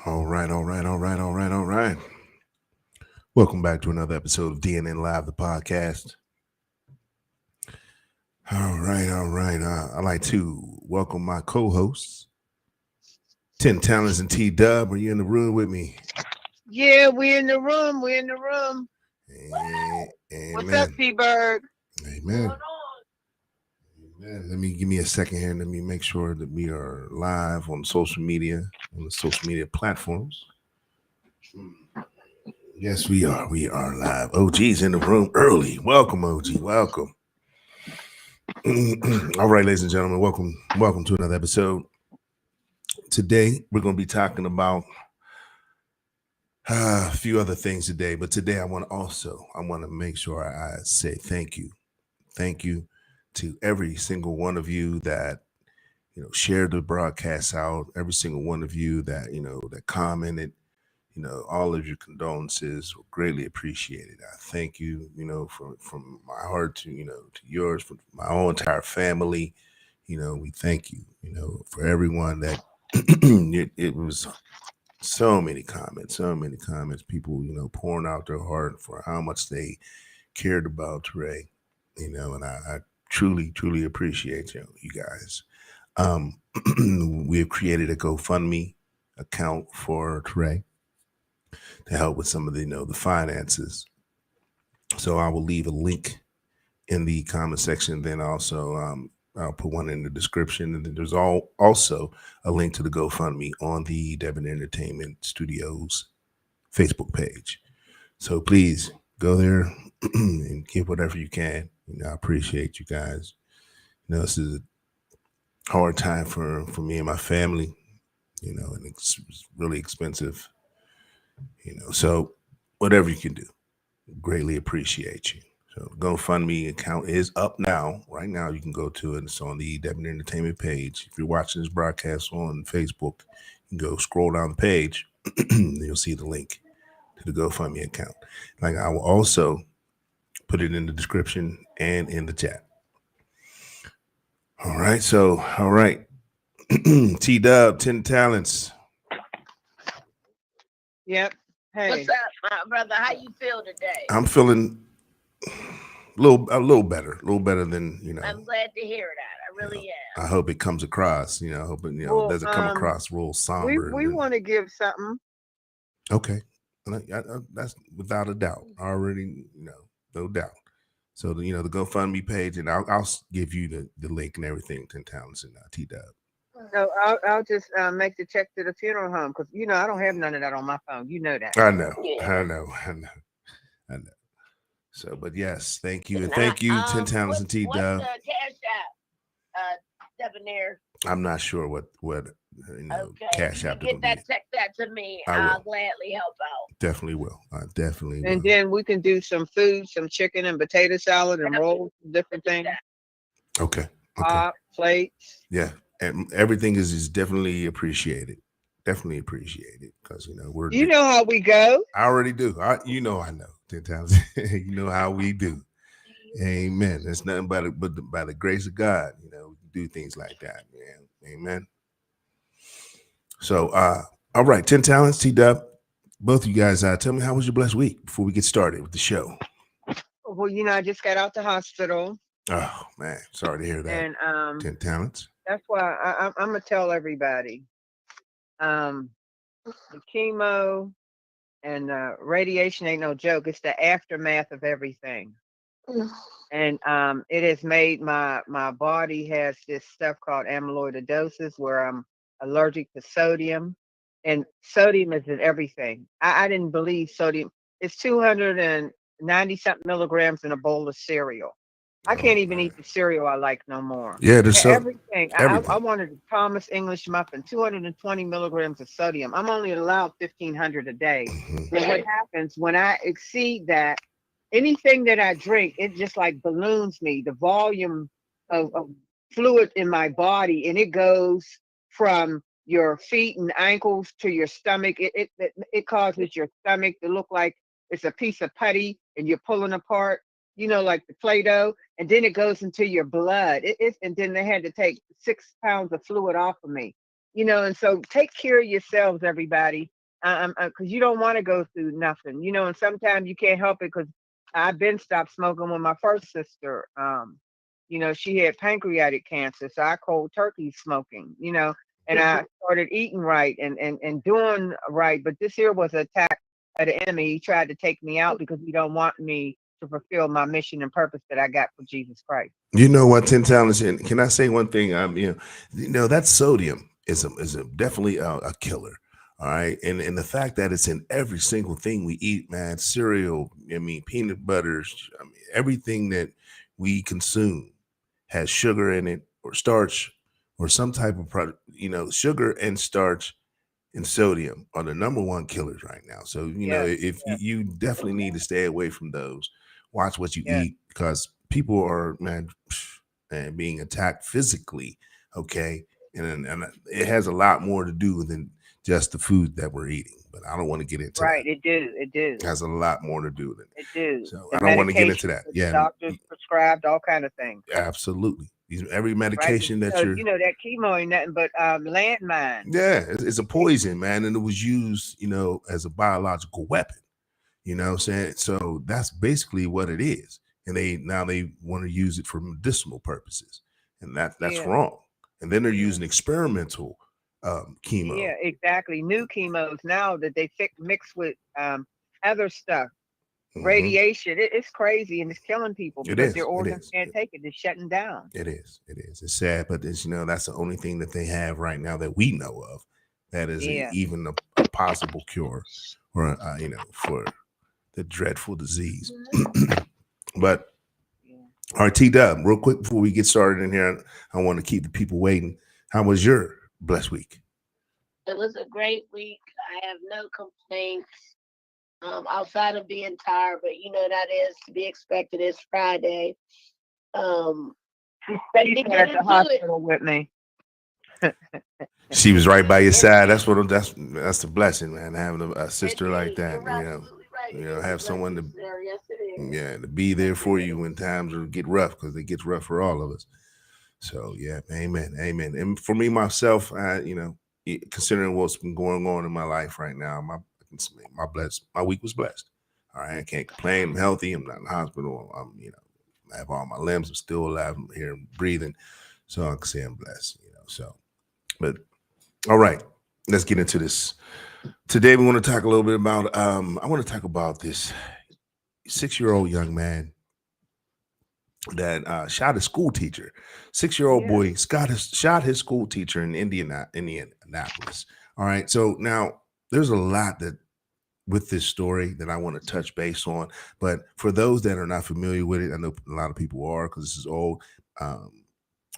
All right, all right, all right, all right, all right. Welcome back to another episode of DNN Live, the podcast. All right, all right. I'd like to welcome my co-hosts, 10 Talents and T Dub. Are you in the room with me? Yeah, we in the room. We in the room. What's up, Amen. P-Bird? Amen. Amen. Let me give me a second here. Let me make sure that we are live on social media, on the social media platforms. Yes, we are. We are live. OG's in the room early. Welcome, OG. Welcome. All right, ladies and gentlemen, welcome to another episode. Today we're going to be talking about a few other things today, but today I want to make sure I say thank you to every single one of you that shared the broadcast out, every single one of you that that commented. All of your condolences were greatly appreciated. I thank you, from my heart to yours, from my whole entire family. We thank you, for everyone that it was so many comments, people, pouring out their heart for how much they cared about Trey, and I truly, truly appreciate you guys. Um, we have created a GoFundMe account for Trey to help with some of the finances. So I will leave a link in the comment section. Then also I'll put one in the description, and then there's also a link to the GoFundMe on the Debonair Entertainment Studios Facebook page. So please go there and give whatever you can. I appreciate you guys. This is a hard time for me and my family. And it's really expensive. So whatever you can do, greatly appreciate you. So the GoFundMe account is up now. Right now, you can go to it. It's on the Debonair Entertainment page. If you're watching this broadcast on Facebook, you can go scroll down the page. You'll see the link to the GoFundMe account. Like, I will also put it in the description and in the chat. All right. So, all right. T Dub, 10 Talents. Yep. Hey. What's up, my brother? How you feel today? I'm feeling a little better than I'm glad to hear that. I really am. I hope it comes across. I hope it Well, doesn't come across real we somber. we want to give something. Okay, that's without a doubt. Already, no doubt. So the GoFundMe page, and I'll give you the link and everything. 10 Talents and T Dub. So I'll just make the check to the funeral home because I don't have none of that on my phone. You know that. I know, Yeah. I know, I know, I know. So, but yes, thank you, and And thank you, 10 Talents and what's T what's Dub. the cash app, Debonair? I'm not sure what Okay, if Cash you App can is get gonna that, be. text that to me. I I'll will. gladly help out. Definitely will. I definitely And will. then we can do some food, some chicken and potato salad and rolls, different things. Okay. Okay. Plates. Yeah. And everything is definitely appreciated. Definitely appreciated because we're. You know how we go. I already do. I know. 10 times. You know how we do. Amen. It's nothing but by the grace of God. We can do things like that, man. Amen. So, all right, 10 Talents, T Dub. Both of you guys, tell me, how was your blessed week before we get started with the show? Well, I just got out the hospital, Oh man, sorry to hear that. and 10 Talents. that's why I'm gonna tell everybody. Um, the chemo and radiation ain't no joke. It's the aftermath of everything, and it has made my body has this stuff called amyloidosis, where I'm allergic to sodium, and sodium is in everything. I didn't believe sodium. It's 290 something milligrams in a bowl of cereal. I Oh can't even man. eat the cereal I like no more. Yeah, there's so Everything. I everything. wanted a Thomas English muffin, 220 milligrams of sodium. I'm only allowed 1,500 a day. Mhm. And what happens when I exceed that, anything that I drink, it just like balloons me, the volume of fluid in my body, and it goes from your feet and ankles to your stomach. It causes your stomach to look like it's a piece of putty and you're pulling apart, like the Play-Doh, and then it goes into your blood. And then they had to take 6 pounds of fluid off of me. And so take care of yourselves, everybody, because you don't want to go through nothing, and sometimes you can't help it because I've been stopped smoking when my first sister, she had pancreatic cancer, so I cold turkey smoking, and I started eating right and doing right, but this here was an attack of the enemy. He tried to take me out because he don't want me to fulfill my mission and purpose that I got for Jesus Christ. You know what, 10 talents, and can I say one thing? That sodium is definitely a killer. All right. And the fact that it's in every single thing we eat, man, cereal, peanut butters, everything that we consume has sugar in it or starch or some type of product, sugar and starch and sodium are the number one killers right now. So, if you definitely need to stay away from those, watch what you eat, because people are, man, being attacked physically. Okay. And it has a lot more to do than just the food that we're eating, but I don't want to get into Right. that. It do. It has a lot more to do with it. It do. So The I don't want to get into medication that. that Yeah. doctors prescribed, all kind of things. Absolutely. Every Right. medication that Because, you're, that chemo ain't nothing but landmine. yeah, it's a poison, man. And it was used, as a biological weapon, you know what I'm saying? So that's basically what it is. And they want to use it for medicinal purposes. And that's Yeah. wrong. And then they're using experimental chemo. Yeah, exactly. New chemos now that they mix with other stuff. Mhm. Radiation. It's crazy and it's killing people It because is. their It organs is. can't take it. It's shutting down. It is. It is. It's sad, but it's, that's the only thing that they have right now that we know of that is Yeah. even a possible cure or, for the dreadful disease. But Yeah. all right, T-Dub, real quick before we get started in here, I want to keep the people waiting. How was your blessed week? It was a great week. I have no complaints. Outside of being tired, but that is to be expected. It's Friday. She stayed get at the into hospital with me. She was right by your side. That's the blessing, man. Having a sister like that, You're absolutely right. have someone to, Yes, it is. yeah, to be there for you when times get rough, because it gets rough for all of us. So yeah, amen, amen. And for me myself, considering what's been going on in my life right now, my week was blessed. All right, I can't complain. I'm healthy. I'm not in the hospital. I have all my limbs. I'm still alive. I'm here breathing, so I can say I'm blessed. So, but all right, let's get into this. Today we want to talk a little bit about. I want to talk about this 6-year-old young man that shot a school teacher. 6-year-old boy shot his school teacher in Indianapolis. All right. So now there's a lot with this story that I want to touch base on. But for those that are not familiar with it, I know a lot of people are because this is old. I'm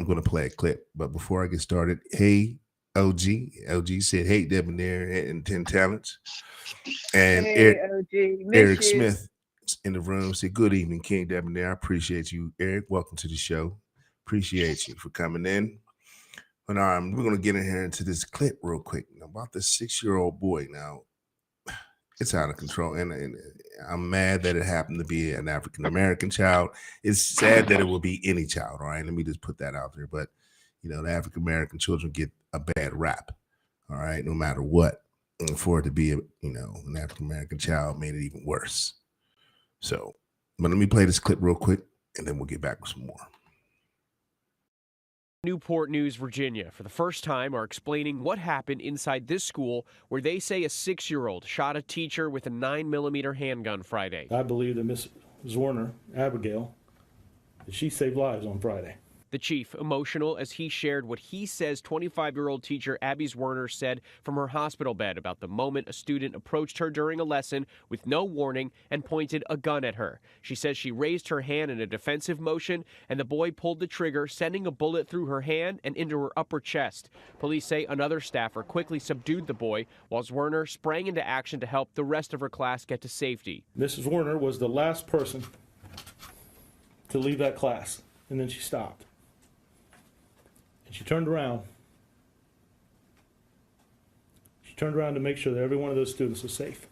going to play a clip. But before I get started, hey, OG said, hey, Debonair and 10 Talents. And Hey, OG. Eric Miss you. Smith in the room said, good evening, King Debonair. I appreciate you, Eric. Welcome to the show. Appreciate you for coming in. But we're going to get in here into this clip real quick about this 6-year-old boy. Now, it's out of control. And I'm mad that it happened to be an African-American child. It's sad that it will be any child. All right. Let me just put that out there. But, the African-American children get a bad rap. All right. No matter what. And for it to be, an African-American child made it even worse. So, but let me play this clip real quick and then we'll get back with some more. Newport News, Virginia, for the first time are explaining what happened inside this school where they say a 6-year-old shot a teacher with a 9mm handgun Friday. I believe that Miss Zorner, Abigail, that she saved lives on Friday. The chief, emotional as he shared what he says 25-year-old teacher Abby Werner said from her hospital bed about the moment a student approached her during a lesson with no warning and pointed a gun at her. She says she raised her hand in a defensive motion and the boy pulled the trigger, sending a bullet through her hand and into her upper chest. Police say another staffer quickly subdued the boy while Werner sprang into action to help the rest of her class get to safety. Mrs. Werner was the last person to leave that class, and then she stopped. And she turned around. She turned around to make sure that every one of those students was safe.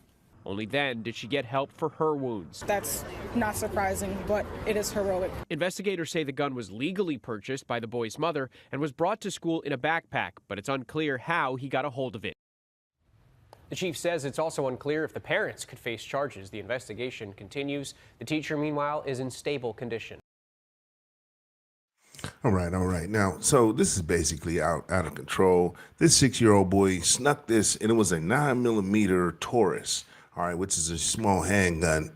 Only then did she get help for her wounds. That's not surprising, but it is heroic. Investigators say the gun was legally purchased by the boy's mother and was brought to school in a backpack, but it's unclear how he got a hold of it. The chief says it's also unclear if the parents could face charges. The investigation continues. The teacher, meanwhile, is in stable condition. All right. Now, so this is basically out of control. This 6-year-old boy snuck this, and it was a 9mm Taurus, all right, which is a small handgun.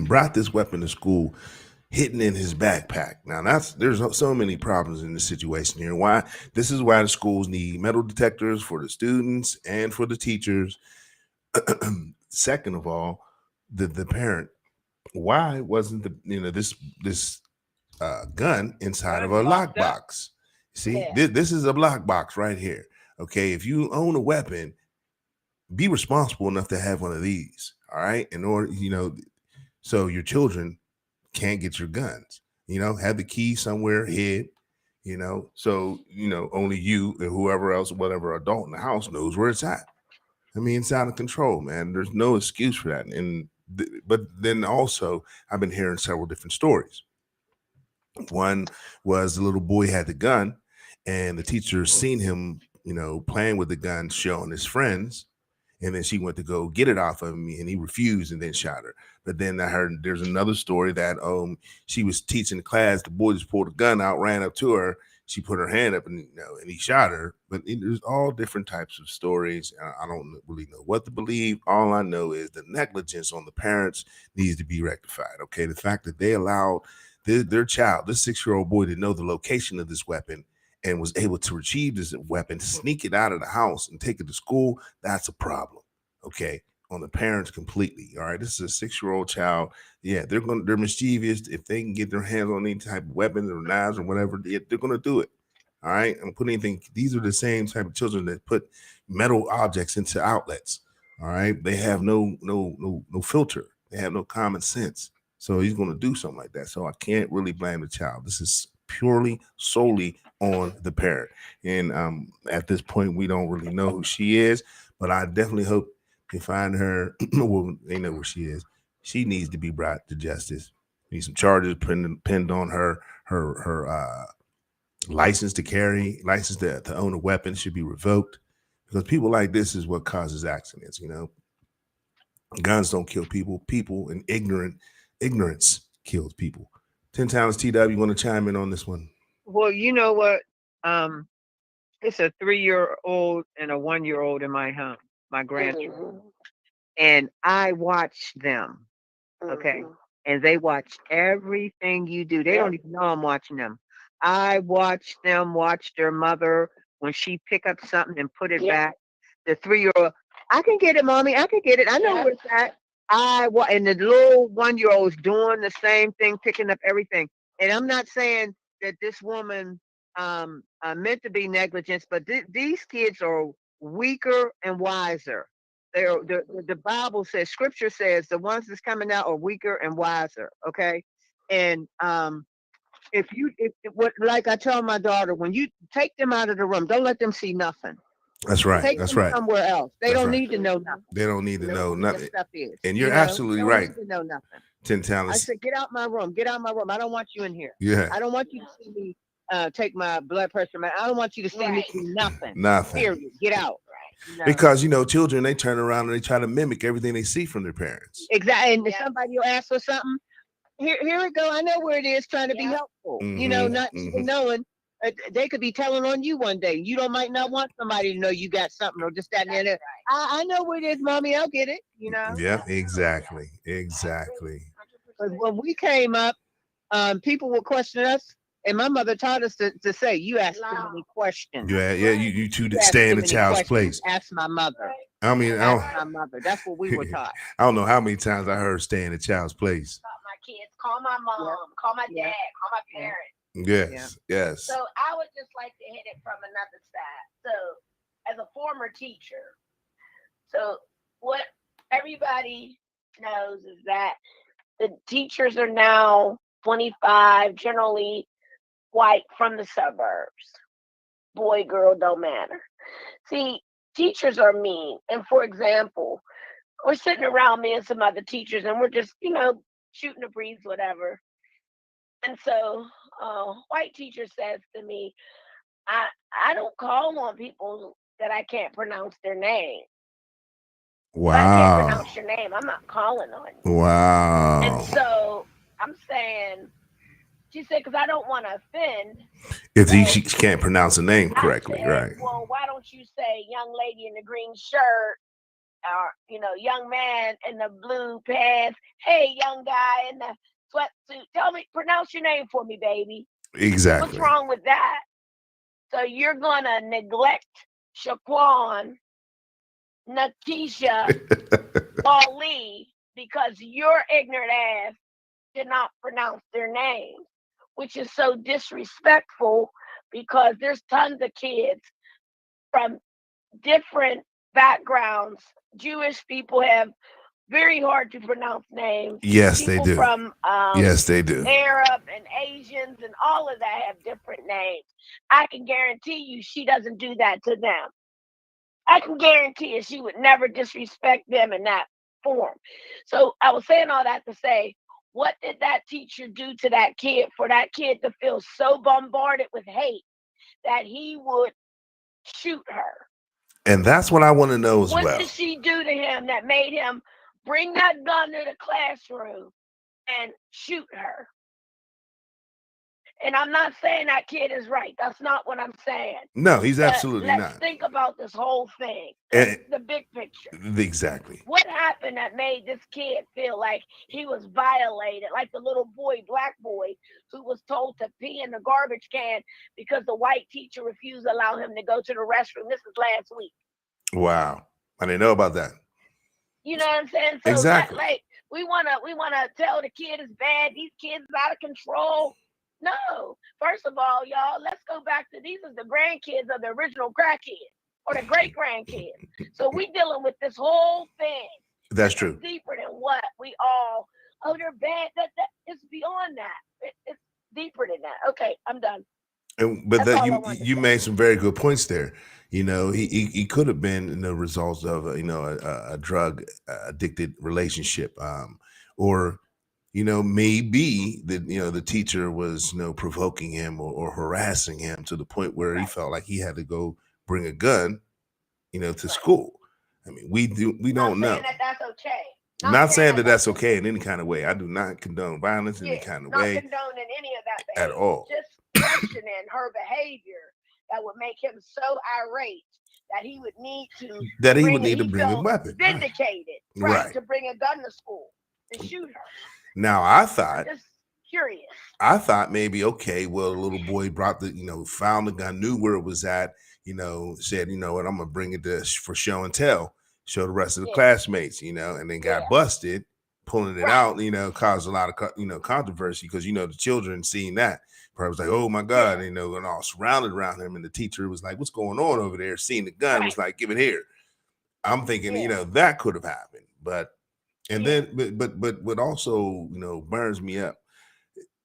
Brought this weapon to school, hidden in his backpack. Now, there's so many problems in this situation here. Why? This is why the schools need metal detectors for the students and for the teachers. Second of all, the parent. Why wasn't this gun inside of a lockbox? See, this is a lockbox right here. Okay, if you own a weapon, be responsible enough to have one of these. All right, in order, so your children can't get your guns. Have the key somewhere hid. So only you and whoever else, whatever adult in the house knows where it's at. I mean, it's out of control, man. There's no excuse for that. But then also, I've been hearing several different stories. One was the little boy had the gun, and the teacher seen him, playing with the gun, showing his friends, and then she went to go get it off of him, and he refused and then shot her. But then I heard there's another story that she was teaching the class, the boy just pulled a gun out, ran up to her, she put her hand up, and and he shot her. But there's all different types of stories. I don't really know what to believe. All I know is the negligence on the parents needs to be rectified. Okay, the fact that they allowed their child, this 6-year-old boy, to know the location of this weapon and was able to retrieve this weapon, sneak it out of the house and take it to school, that's a problem. Okay, on the parents completely. All right, this is a 6-year-old child. Yeah, they're mischievous. If they can get their hands on any type of weapons or knives or whatever, they're gonna do it. All right, I'm putting anything. These are the same type of children that put metal objects into outlets. All right, they have no filter. They have no common sense. So he's going to do something like that. So I can't really blame the child. This is purely, solely on the parent. And at this point, we don't really know who she is, but I definitely hope they find her. Well, they know where she is. She needs to be brought to justice. Need some charges pinned on her license to carry, license to own a weapon should be revoked, because people like this is what causes accidents. Guns don't kill people. People and ignorance kills people. 10 Talents TW, you want to chime in on this one? Well, you know what? It's a 3-year-old and a 1-year-old in my home, my grandchildren. And I watch them. Okay. And they watch everything you do. They don't even know I'm watching them. I watch them watch their mother when she pick up something and put it back. The 3-year-old, I can get it, mommy. I can get it. I know where it's at. And the little 1-year-old's doing the same thing, picking up everything. And I'm not saying that this woman meant to be negligent, but these kids are weaker and wiser. The Bible says, Scripture says, the ones that's coming out are weaker and wiser. Okay, and like I tell my daughter, when you take them out of the room, don't let them see nothing. That's right. Take That's them right. somewhere else. They That's don't right. need to know nothing. They don't need to know nothing. Stuff is. And you're absolutely don't right. Need to know nothing. 10 I Talents. said, get out my room. Get out my room. I don't want you in here. Yeah. I don't want you to see me take my blood pressure. I don't want you to see me do nothing. Nothing. Period. Get out. No. Because children, they turn around and they try to mimic everything they see from their parents. Exactly. And somebody will ask for something. Here it go. I know where it is, trying to be helpful. Not even knowing. They could be telling on you one day. You might not want somebody to know you got something or just that and there. I know where it is, mommy. I'll get it. Yeah, exactly. Because when we came up, people would question us, and my mother taught us to say, "You ask too many questions." Yeah. You two stay in the child's place. Ask my mother. I mean, ask my mother. That's what we were taught. I don't know how many times I heard stay in the child's place. My kids, call my mom, call my dad, call my parents. Yes. So I would just like to hit it from another side. So as a former teacher, so what everybody knows is that the teachers are now 25, generally white from the suburbs. Boy, girl, don't matter. See, teachers are mean. And for example, we're sitting around, me and some other teachers, and we're just, shooting the breeze, whatever. And so, white teacher says to me, I I don't call on people that I can't pronounce their name. If I can't Wow. pronounce your name, I'm not calling on you. And Wow. so I'm saying, she said, because I don't want to offend. If So she can't pronounce the name I correctly, said, right? well, why don't you say young lady in the green shirt, or young man in the blue pants? Hey, young guy in the sweatsuit, tell me, pronounce your name for me, baby. What's Exactly. wrong with that? So you're gonna neglect Shaquan, Nakisha, Ali because your ignorant ass did not pronounce their names, which is so disrespectful because there's tons of kids from different backgrounds. Jewish people have very hard to pronounce names. Yes, they People do. from Yes, they do. Arab and Asians and all of that have different names. I can guarantee you she doesn't do that to them. I can guarantee you she would never disrespect them in that form. So I was saying all that to say, what did that teacher do to that kid for that kid to feel so bombarded with hate that he would shoot her? And that's what I want to know as What well. did she do to him that made him bring that gun to the classroom and shoot her? And I'm not saying that kid is right. That's not what I'm saying. No, he's But absolutely let's not. think about this whole thing, And the big picture. exactly. What happened that made this kid feel like he was violated, like the little boy, black boy, who was told to pee in the garbage can because the white teacher refused to allow him to go to the restroom? This is last week. Wow. I didn't know about that. You know what I'm saying? So Exactly. that, like, we wanna tell the kid is bad. These kids is out of control. No. First of all, y'all, let's go back to these are the grandkids of the original crackhead or the great grandkids. So we dealing with this whole thing. That's This true. is deeper than what we all. Oh, they're bad. That it's beyond that. It's deeper than that. Okay, I'm done. But That's that all I you wanted to you say. made some very good points there. He could have been the results of a drug addicted relationship, or maybe the teacher was provoking him or harassing him to the point where he Right. felt like he had to go bring a gun to Right. school. I mean, we Not don't know. saying that that's okay. Not saying that that's okay in any kind of way. I do not condone violence in any Yeah, kind of not way condoning any of that at behavior. all. Just questioning her behavior that would make him so irate that he would need to That he would bring it. need to He bring a felt weapon. Right. vindicated, Right. to bring a gun to school to shoot her. Now I thought Just curious. maybe, okay, well, the little boy brought found the gun, knew where it was at, said, what, I'm gonna bring it for show and tell, show the rest of the Yeah. classmates, and then got Yeah. busted, pulling it Right. out, caused a lot of controversy because the children seeing that probably was like, oh my God, Yeah. and all surrounded around him, and the teacher was like, what's going on over there? Seeing the gun, was Right. like, give it here. I'm thinking, Yeah. that could have happened, but and Yeah. then but what also burns me up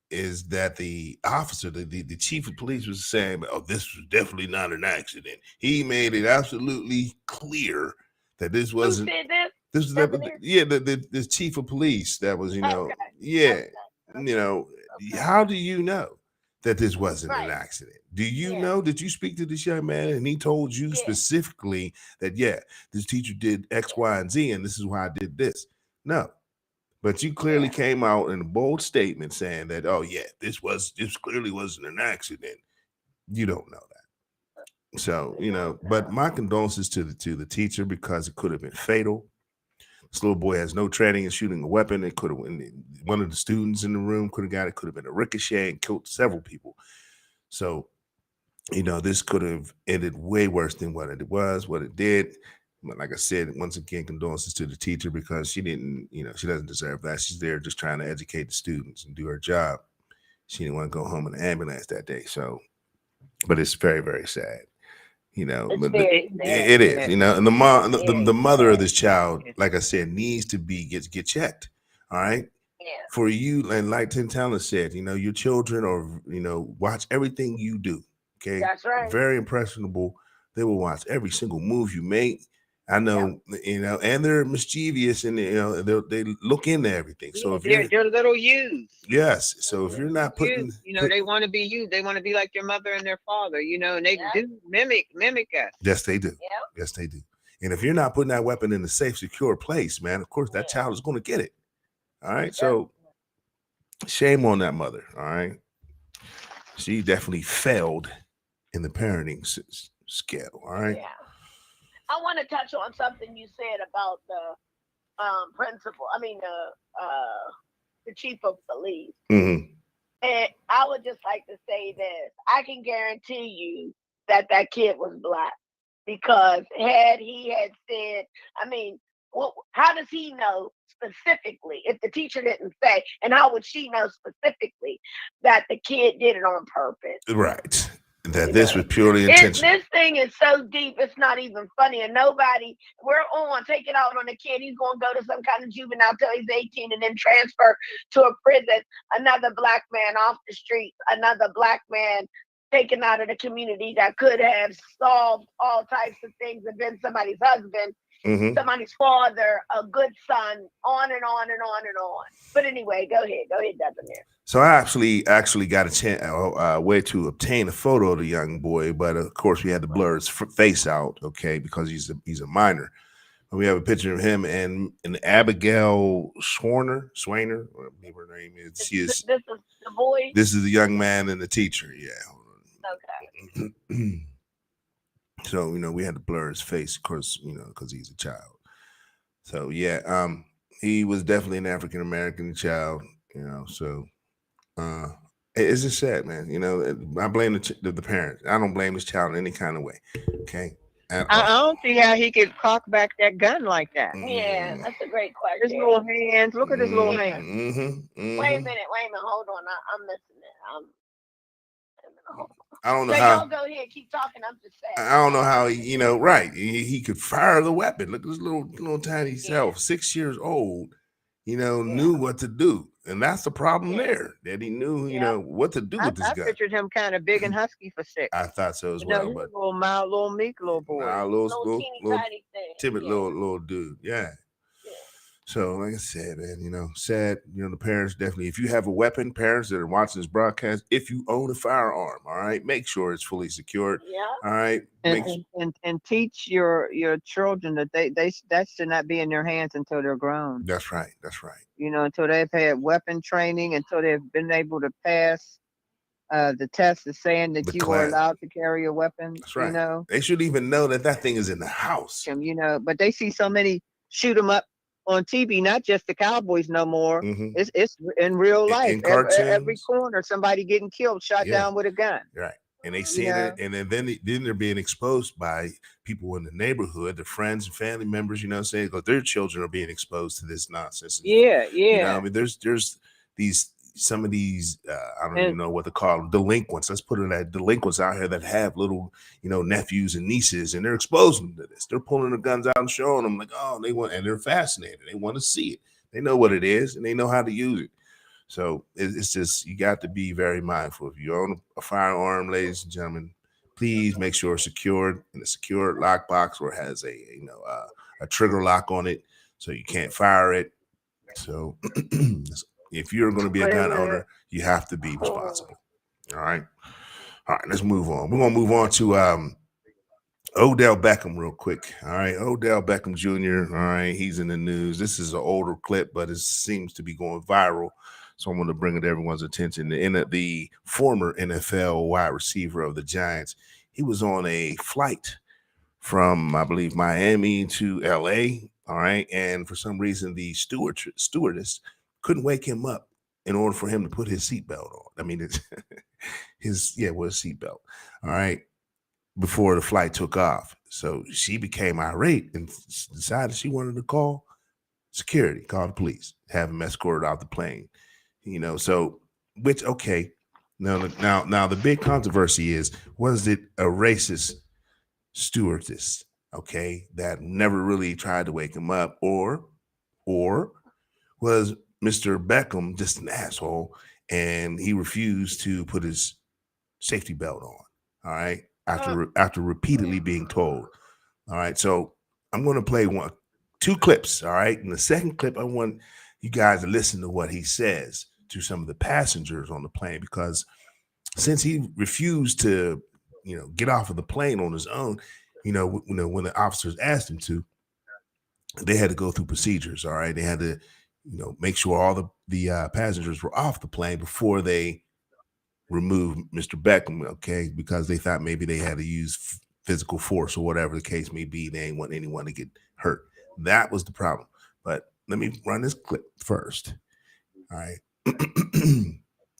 is that the officer, the chief of police, was saying, oh, this was definitely not an accident. He made it absolutely clear that this Who wasn't. said this? This was the chief of police that was, Okay. yeah, Okay. how do you know that this wasn't an Right. accident? Do you Yeah. know? Did you speak to this young man and he told you Yeah. specifically that, yeah, this teacher did X, Y, and Z, and this is why I did this? No. But you clearly Yeah. came out in a bold statement saying that, oh yeah, this clearly wasn't an accident. You don't know that. So, but my condolences to the teacher because it could have been fatal. This little boy has no training in shooting a weapon. It could have one of the students in the room could have got it, could have been a ricochet and killed several people. So, this could have ended way worse than what it was, what it did. But like I said, once again, condolences to the teacher because she didn't, she doesn't deserve that. She's there just trying to educate the students and do her job. She didn't want to go home in an ambulance that day. So, but it's very, very sad. It's But very sad. it is, and the mom, the mother of this child, It's- like I said, needs to get checked. All right. Yeah. For you, and like Tim Talent said, your children or watch everything you do. Okay. That's right. Very impressionable. They will watch every single move you make. I know, and they're mischievous, and they look into everything. So if you're they're little youths. yes, so if you're not putting, They want to be you. They want to be like their mother and their father. And they do mimic us. yes, they do. Yep. Yes, they do. And if you're not putting that weapon in a safe, secure place, man, of course that child is going to get it. All right, so shame on that mother. All right, she definitely failed in the parenting scale. All right. Yeah. I want to touch on something you said about the principal. I mean, the chief of police. Mm-hmm. And I would just like to say this: I can guarantee you that kid was black, because had he said, I mean, well, how does he know specifically if the teacher didn't say? And how would she know specifically that the kid did it on purpose? Right. That this was purely intentional. This thing is so deep, it's not even funny. And we're on, take it out on the kid. He's going to go to some kind of juvenile till he's 18 and then transfer to a prison. Another black man off the streets, another black man taken out of the community that could have solved all types of things and been somebody's husband, somebody's father, a good son, on and on and on and on. But anyway, go ahead, Debonair. So I actually got a way to obtain a photo of the young boy, but of course we had to blur his face out, okay, because he's a minor. But we have a picture of him and Abigail Swainer, whatever her name is. This is the boy. This is the young man and the teacher. Yeah. Okay. So we had to blur his face, of course, because he's a child. So yeah, he was definitely an African American child. So. It's just sad, man. I blame the parents. I don't blame this child in any kind of way. Okay. I don't see how he could cock back that gun like that. Yeah, that's a great question. His little hands. Look at his little hands. Wait a minute. Hold on. I'm missing it. I don't know so how. Y'all go ahead, keep talking. I'm just saying. I don't know how right. He could fire the weapon. Look at this little tiny self, 6 years old. Knew what to do. And that's the problem there, that he knew, what to do with this guy. I pictured him kind of big and husky for 6. I thought so as well. But little mild, little meek, little boy. Little teeny thing. Timid little dude. Yeah. So, like I said, man, sad. The parents definitely, if you have a weapon, parents that are watching this broadcast, if you own a firearm, all right, make sure it's fully secured. Yeah. All right. And teach your children that that should not be in their hands until they're grown. That's right. Until they've had weapon training, until they've been able to pass the test is saying that you are allowed to carry a weapon. That's right. They should even know that thing is in the house. But they see so many shoot 'em up on TV, not just the Cowboys no more. It's in real life. In cartoons. Every corner, somebody getting killed, shot down with a gun. Right. And they see it, and then they're being exposed by people in the neighborhood, their friends and family members, saying that their children are being exposed to this nonsense. Yeah. I mean, there's some of these I don't even know what to call them, delinquents. Let's put it at delinquents out here that have little, nephews and nieces, and they're exposing them to this. They're pulling the guns out and showing them like, oh, and they're fascinated. They want to see it. They know what it is and they know how to use it. So it's just, you got to be very mindful. If you own a firearm, ladies and gentlemen, please make sure it's secured in a secure lockbox or has a trigger lock on it so you can't fire it. So if you're going to be a gun owner, you have to be responsible. All right. Let's move on. We're going to move on to Odell Beckham real quick. All right. Odell Beckham Jr. All right. He's in the news. This is an older clip, but it seems to be going viral. So I'm going to bring it to everyone's attention. The former NFL wide receiver of the Giants, he was on a flight from, I believe, Miami to LA. All right. And for some reason, the stewardess couldn't wake him up in order for him to put his seatbelt on. I mean, it's his seatbelt. All right. Before the flight took off. So she became irate and decided she wanted to call security, call the police, have him escorted out the plane. So which, okay. Now the big controversy is, was it a racist stewardess, okay, that never really tried to wake him up, or was Mr. Beckham just an asshole and he refused to put his safety belt on, all right, after repeatedly being told. All right, so I'm going to play two clips, all right? In the second clip, I want you guys to listen to what he says to some of the passengers on the plane, because since he refused to, get off of the plane on his own, when the officers asked him to, they had to go through procedures, all right? They had to, make sure all the passengers were off the plane before they removed Mr. Beckham, okay? Because they thought maybe they had to use physical force or whatever the case may be. They didn't want anyone to get hurt. That was the problem. But let me run this clip first, all right?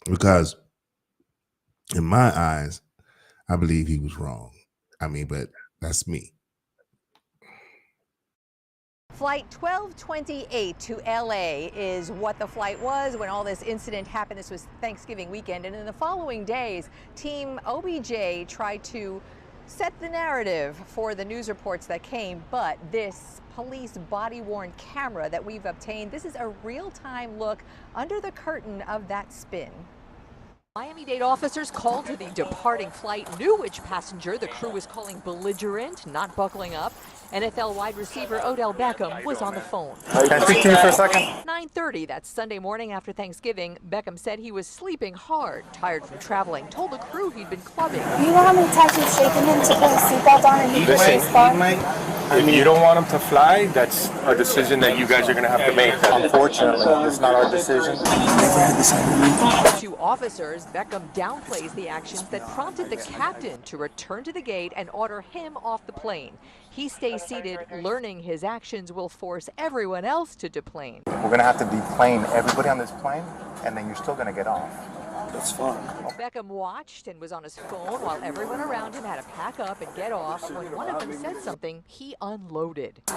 Because in my eyes, I believe he was wrong. But that's me. Flight 1228 to LA is what the flight was when all this incident happened. This was Thanksgiving weekend, and in the following days, Team OBJ tried to set the narrative for the news reports that came, but this police body-worn camera that we've obtained, this is a real-time look under the curtain of that spin. Miami-Dade officers called to the departing flight knew which passenger the crew was calling belligerent, not buckling up. NFL wide receiver Odell Beckham was on the phone. Can I speak to you for a second? 9:30 that Sunday morning after Thanksgiving, Beckham said he was sleeping hard, tired from traveling, told the crew he'd been clubbing. You know how many times we've shaken him to put his seatbelt on and he If you don't want him to fly, that's a decision that you guys are going to have to make. Unfortunately, it's not our decision. To officers, Beckham downplays the actions that prompted the captain to return to the gate and order him off the plane. He stays seated, learning his actions will force everyone else to deplane. We're going to have to deplane everybody on this plane, and then you're still going to get off. That's fine. Beckham watched and was on his phone while everyone around him had to pack up and get off. When one of them said something, he unloaded. In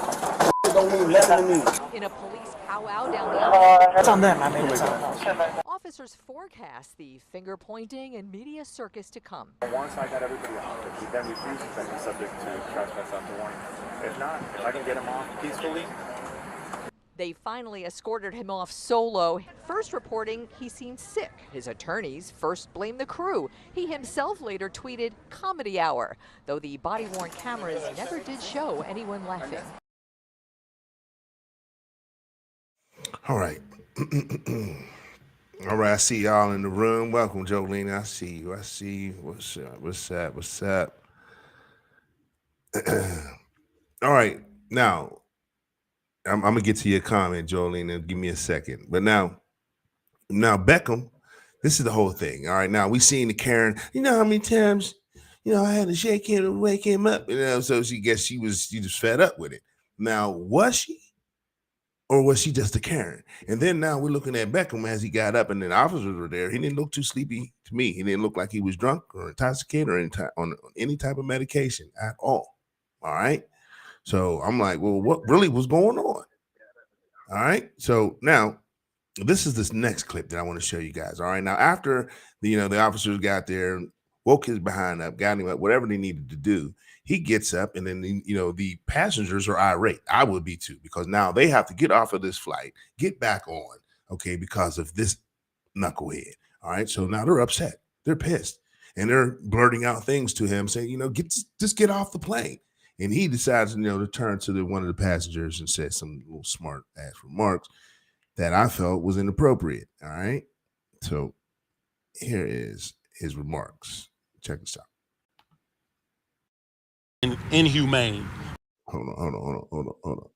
a police powwow down the aisle, It's on them. I mean, it's on them. officers forecast the finger-pointing and media circus to come. Once I got everybody off, if he then refuses, then he's subject to trespass after warning. If not, if I can get him off peacefully. They finally escorted him off solo, first reporting he seemed sick. His attorneys first blamed the crew. He himself later tweeted, "Comedy hour," though the body-worn cameras never did show anyone laughing. All right. All right, I see y'all in the room. Welcome, Jolene. I see you. What's up? All right, now, I'm going to get to your comment, Jolene, and give me a second. But now Beckham, this is the whole thing. All right, now we seen the Karen. You know how many times, I had to shake him and wake him up. So she was fed up with it. Now, was she? Or was she just a Karen? And then now we're looking at Beckham as he got up and then officers were there. He didn't look too sleepy to me. He didn't look like he was drunk or intoxicated or on any type of medication at all. All right. So I'm like, well, what really was going on? All right. So now this is this next clip that I want to show you guys. All right. Now, after the officers got there, woke his behind up, got him up, whatever they needed to do, he gets up and then, the passengers are irate. I would be too, because now they have to get off of this flight, get back on, okay, because of this knucklehead. All right. So now they're upset. They're pissed. And they're blurting out things to him saying, just get off the plane. And he decides, to turn to one of the passengers and say some little smart ass remarks that I felt was inappropriate. All right. So here is his remarks. Check this out. Inhumane. Hold on.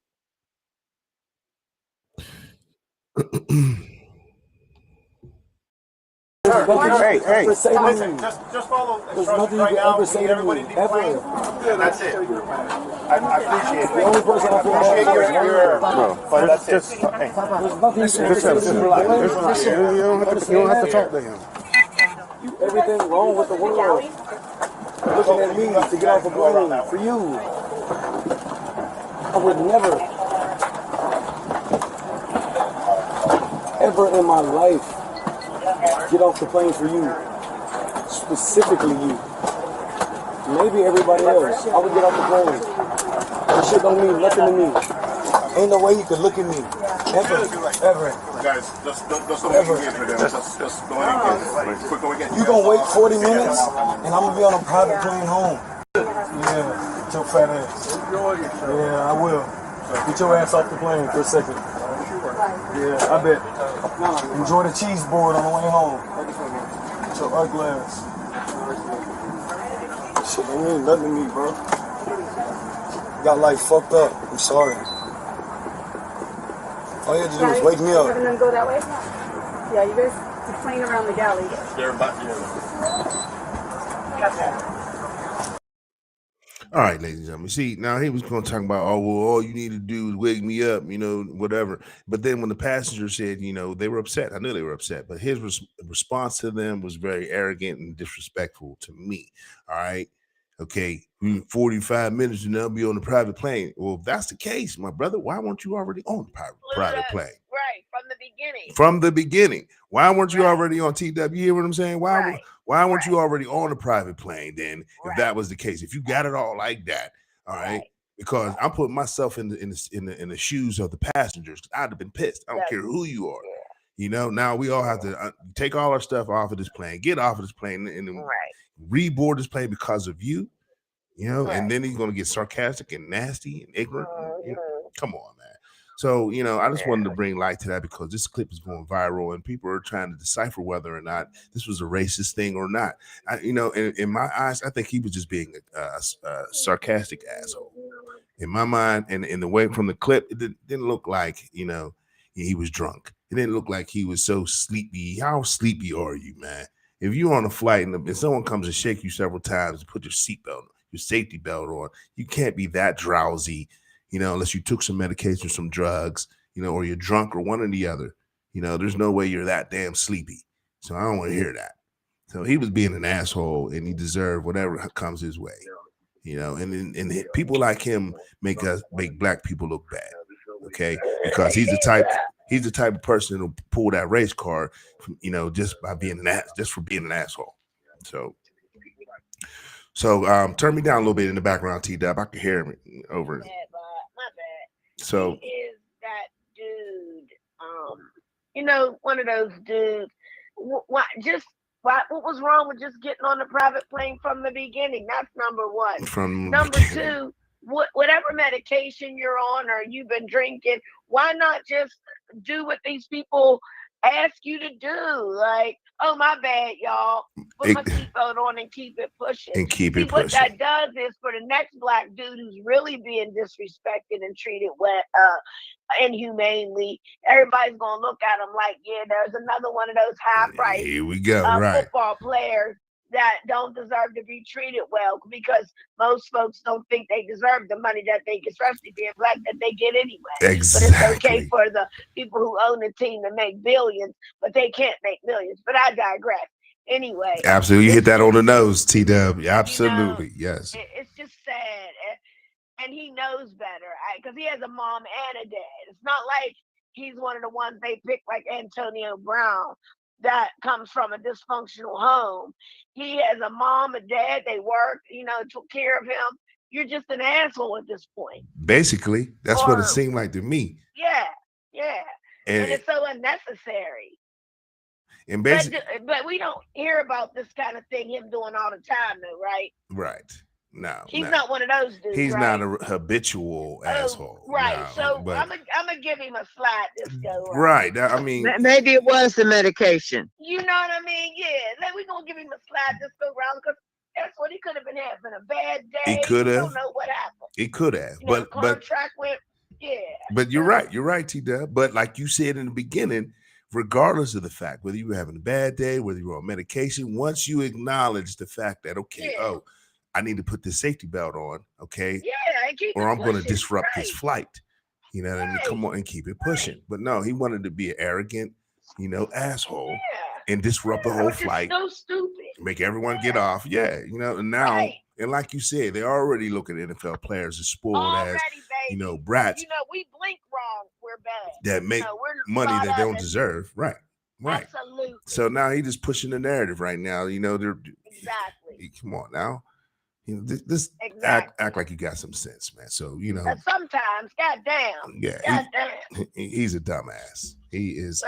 Hey, listen, just follow instructions right now. We need everybody to deplane. And that's it. I appreciate it. The only person I appreciate your but that's it. Just relax. You don't have to talk to him. Everything wrong with the world. Looking at me to get off a plane for you. I would never, ever in my life, get off the plane for you. Specifically you. Maybe everybody else. I would get off the plane. That shit don't mean nothing to me. Ain't no way you could look at me. Ever. Guys, just don't get for them. Just go ahead and get it. You gonna wait 40 minutes and I'm gonna be on a private plane home. Yeah, your fat ass. Yeah, I will. Get your ass off the plane for a second. Yeah, I bet. Enjoy the cheese board on the way home. Get your ugly ass. Shit, don't mean nothing to me, bro. Got like fucked up. I'm sorry. All you had to do was wake me up. Having them go that way? Yeah, you guys are playing around the galley. They're about to. All right, ladies and gentlemen. See, now he was going to talk about, oh, well, all you need to do is wake me up, whatever. But then when the passenger said, they were upset. I knew they were upset. But his response to them was very arrogant and disrespectful to me. All right. Okay. 45 minutes and they'll be on the private plane. Well, if that's the case, my brother, why weren't you already on the private plane? Right. From the beginning. From the beginning. Why weren't you already on TW? You hear what I'm saying? Why weren't you already on a private plane then, if that was the case? If you got it all like that, all right? Because I'm putting myself in the shoes of the passengers. I'd have been pissed. I don't care who you are. Now we all have to take all our stuff off of this plane, get off of this plane, and then reboard this plane because of you. And then he's going to get sarcastic and nasty and ignorant. Come on, man. So, I just wanted to bring light to that because this clip is going viral and people are trying to decipher whether or not this was a racist thing or not. In my eyes, I think he was just being a sarcastic asshole. In my mind, and in the way from the clip, it didn't look like, he was drunk. It didn't look like he was so sleepy. How sleepy are you, man? If you're on a flight and if someone comes and shake you several times and put your seatbelt, your safety belt on, you can't be that drowsy, unless you took some medication, some drugs, or you're drunk or one or the other. There's no way you're that damn sleepy. So I don't want to hear that. So he was being an asshole and he deserved whatever comes his way. And people like him make black people look bad. Okay, because he's the type of person who'll pull that race card, just by being for being an asshole. So turn me down a little bit in the background, T-Dub. I can hear him over. My bad. So he is that dude. One of those dudes. What was wrong with just getting on the private plane from the beginning? That's number one. Number two, whatever medication you're on or you've been drinking, why not just do what these people ask you to do? Like, oh, my bad, y'all. Put my seatbelt on and keep it pushing. What that does is for the next black dude who's really being disrespected and treated inhumanely, everybody's gonna look at him like, yeah, there's another one of those high-priced here we go, football players that don't deserve to be treated well because most folks don't think they deserve the money that they get, especially being black, that they get anyway. Exactly. But it's okay for the people who own a team to make billions, but they can't make millions. But I digress. Anyway. Absolutely. You hit that on the nose, T-Dub. Absolutely. Yes. It's just sad. And he knows better because he has a mom and a dad. It's not like he's one of the ones they pick like Antonio Brown that comes from a dysfunctional home. He has a mom, a dad, they work, took care of him. You're just an asshole at this point. Basically, that's what it seemed like to me. Yeah. And it's so unnecessary. And basically, but we don't hear about this kind of thing him doing all the time though, right? Right. No, he's not one of those dudes. He's right? not a habitual asshole. Right. No, so I'm gonna give him a slide this go. Right. I mean, maybe it was the medication. You know what I mean? Yeah. We're gonna give him a slide this go round because that's what he could have been having a bad day. He could have. Don't know what happened. He could have. The contract went. Yeah. But you're right. You're right, T-Dub. But like you said in the beginning, regardless of the fact whether you were having a bad day, whether you were on medication, once you acknowledge the fact that I need to put this safety belt on, okay? Yeah, or I'm going to disrupt this flight. You know what I mean? Come on and keep it pushing. But no, he wanted to be an arrogant, asshole and disrupt the whole flight. So stupid. Make everyone get off. Yeah, and now, and like you said, they already look at NFL players as spoiled as, brats. We blink wrong, we're bad. That make money that they don't deserve. Right. Absolutely. So now he's just pushing the narrative right now. They're exactly. Come on now. This act like you got some sense, man. So sometimes, goddamn. Yeah, goddamn. He's a dumbass. He is.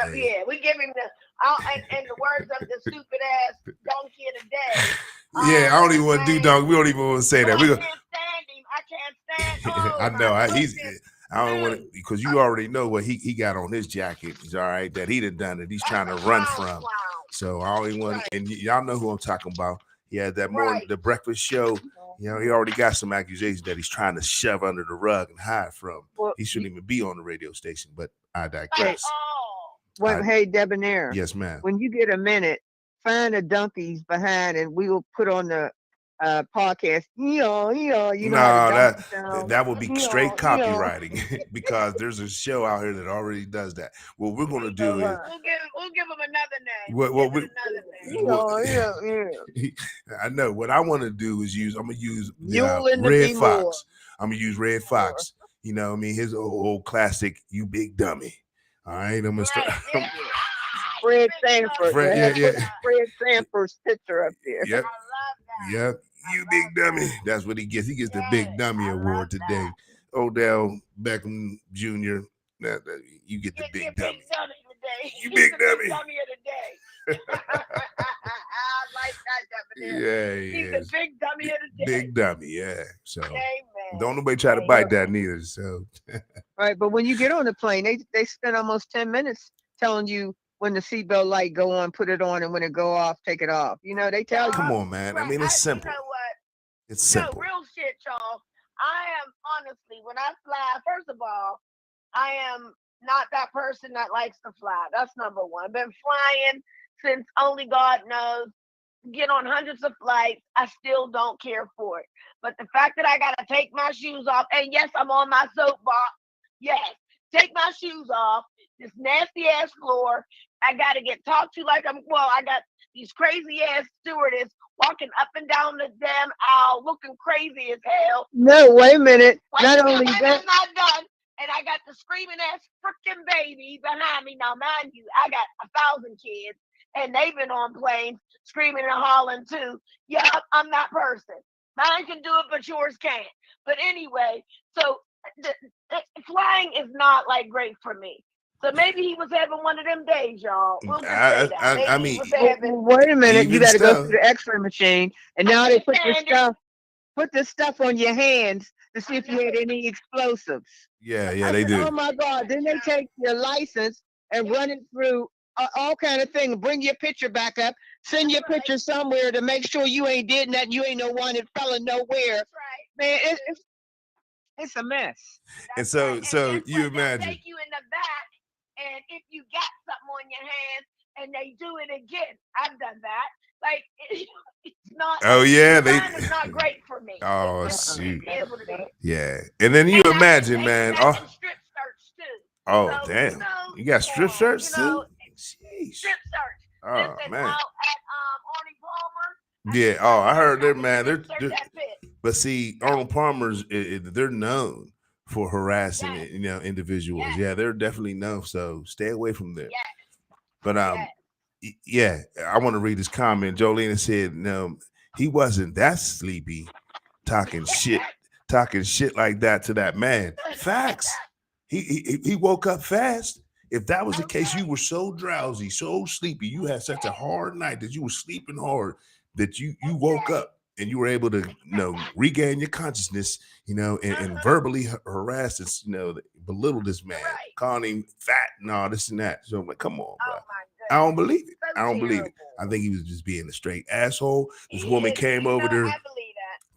We give him and the words of the stupid ass donkey of the day. I don't even want to do donkey. We don't even want to say that. I can't stand him. I can't bandstand. I Oh, know. my He's. goodness. I don't want to, because you already know what he got on his jacket. He's all right, that he done it. He's trying to run from. So I only want, and y'all know who I'm talking about. He had that morning, the breakfast show. You know, he already got some accusations that he's trying to shove under the rug and hide from. Well, he shouldn't even be on the radio station, but I digress. Well, hey, Debonair. Yes, ma'am. When you get a minute, find the donkeys behind, and we will put on the podcast. You know that would be straight copywriting because there's a show out here that already does that. What we're gonna do is we'll give him another name. I know what I want to do is I'm gonna use Red Fox. I'm gonna use Red Fox. You know, I mean, his old classic, "You Big Dummy." All right, I'm gonna start. Fred Sanford. Fred Sanford's picture up there. Yep. Yep. You Big Dummy. That's what he gets. He gets the Big Dummy Award today. Odell Beckham Jr. You get the Big Dummy. You Big Dummy. Dummy of the day. I like that definition. Yeah, He's a big dummy of the day. Big Dummy, yeah. So don't nobody try to bite that neither. So right, but when you get on the plane, they spend almost 10 minutes telling you when the seatbelt light go on, put it on, and when it go off, take it off. You know, they tell you. Come on, man. I mean, it's simple. You know what? It's simple. Real shit, y'all. I am honestly, when I fly, first of all, I am not that person that likes to fly. That's number one. Been flying since only God knows. Get on hundreds of flights. I still don't care for it. But the fact that I gotta take my shoes off, and yes, I'm on my soapbox. Yes, take my shoes off. This nasty ass floor. I gotta get talked to like I got these crazy ass stewardess walking up and down the damn aisle looking crazy as hell. No, wait a minute. Not only that. I'm not done. And I got the screaming ass freaking baby behind me. Now, mind you, I got 1,000 kids, and they've been on planes screaming and hollering too. Yeah, I'm that person. Mine can do it, but yours can't. But anyway, so the flying is not like great for me. So maybe he was having one of them days, y'all. We'll just say that. I mean, wait a minute. You got to go through the X-ray machine, and now they put this stuff on your hands to see if you had any explosives. Yeah, they do. Oh my God! Then they take your license and run it through all kind of things. Bring your picture back up. Send your picture somewhere to make sure you ain't did that. You ain't no wanted fella nowhere. That's right. Man, it's a mess. And so you imagine. Take you in the back, and if you got something on your hands, and they do it again, I've done that. Like it's not. Oh yeah, it's not great for me. Oh shoot. Yeah, and then you imagine, man. Strip search too. Oh so, damn, you got strip search too. Strip search. Oh man. At Arnie Palmer. Yeah. Oh, I heard that, man. They're but see, Arnold Palmer's they're known for harassing, individuals. Yeah, they're definitely known. So stay away from them. Yes. But yeah, I want to read this comment. Jolene said, "No, he wasn't that sleepy, talking shit like that to that man. Facts. He woke up fast. If that was the case, you were so drowsy, so sleepy, you had such a hard night that you were sleeping hard that you woke up and you were able to, regain your consciousness, and verbally harass this, belittle this man, calling him fat and all this and that. So I'm like, come on, bro. I don't believe it. I don't believe it. I think he was just being a straight asshole. This woman came over there.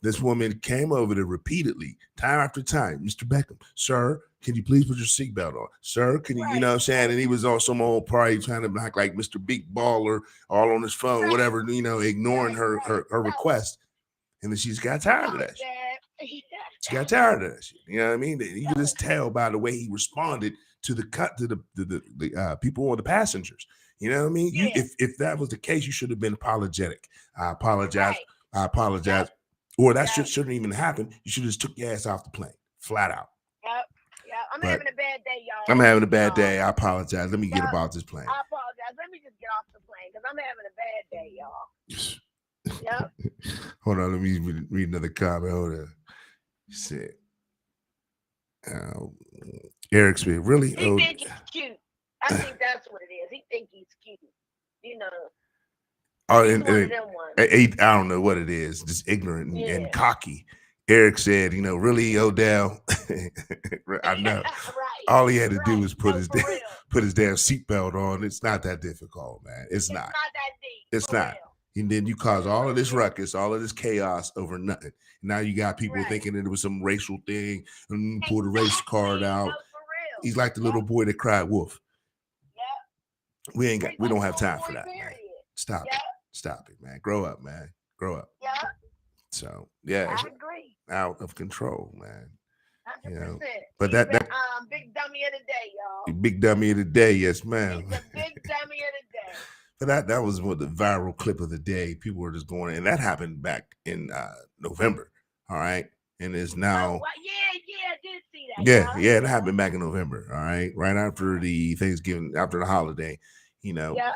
This woman came over there repeatedly, time after time. Mr. Beckham, sir, can you please put your seatbelt on? Sir, can you, you know what I'm saying? And he was on some old party trying to act like Mr. Big Baller, all on his phone, whatever, ignoring her request. And then she's got tired of that shit. She got tired of that shit. You know what I mean? You can just tell by the way he responded to the people or the passengers. You know what I mean? If that was the case, you should have been apologetic. I apologize. I apologize. Or that shit shouldn't even happen. You should have just took your ass off the plane, flat out. Yep. I'm having a bad day, y'all. I'm having a bad day. I apologize. Let me get about this plane. I apologize. Let me just get off the plane because I'm having a bad day, y'all. Yep. Hold on. Let me read another comment. Hold on. Shit. Eric Smith, really? He think he's cute. I think that's what it is. He think he's cute. Oh, I don't know what it is. Just ignorant and cocky Eric said, you know, really, Odell? I know. All he had to do was put his damn seatbelt on. It's not that difficult, man. It's not. Not that deep. It's not. And then you cause all of this ruckus, all of this chaos over nothing. Now you got people thinking that it was some racial thing and pull the race card out. No, for real. He's like the little boy that cried wolf. Yeah. We don't have time for that, man. Period. Stop it. Stop it, man. Grow up, man. Grow up. Yeah. So yeah, it's I agree. out of control, man. 100%. You know, but that big dummy of the day, y'all. big dummy of the day, yes, ma'am. He's the big dummy of the day. But that was what the viral clip of the day. People were just going, and that happened back in November. All right, and it's now. Oh, yeah, I did see that. Yeah, it happened back in November. All right after the Thanksgiving, after the holiday, you know. Yeah.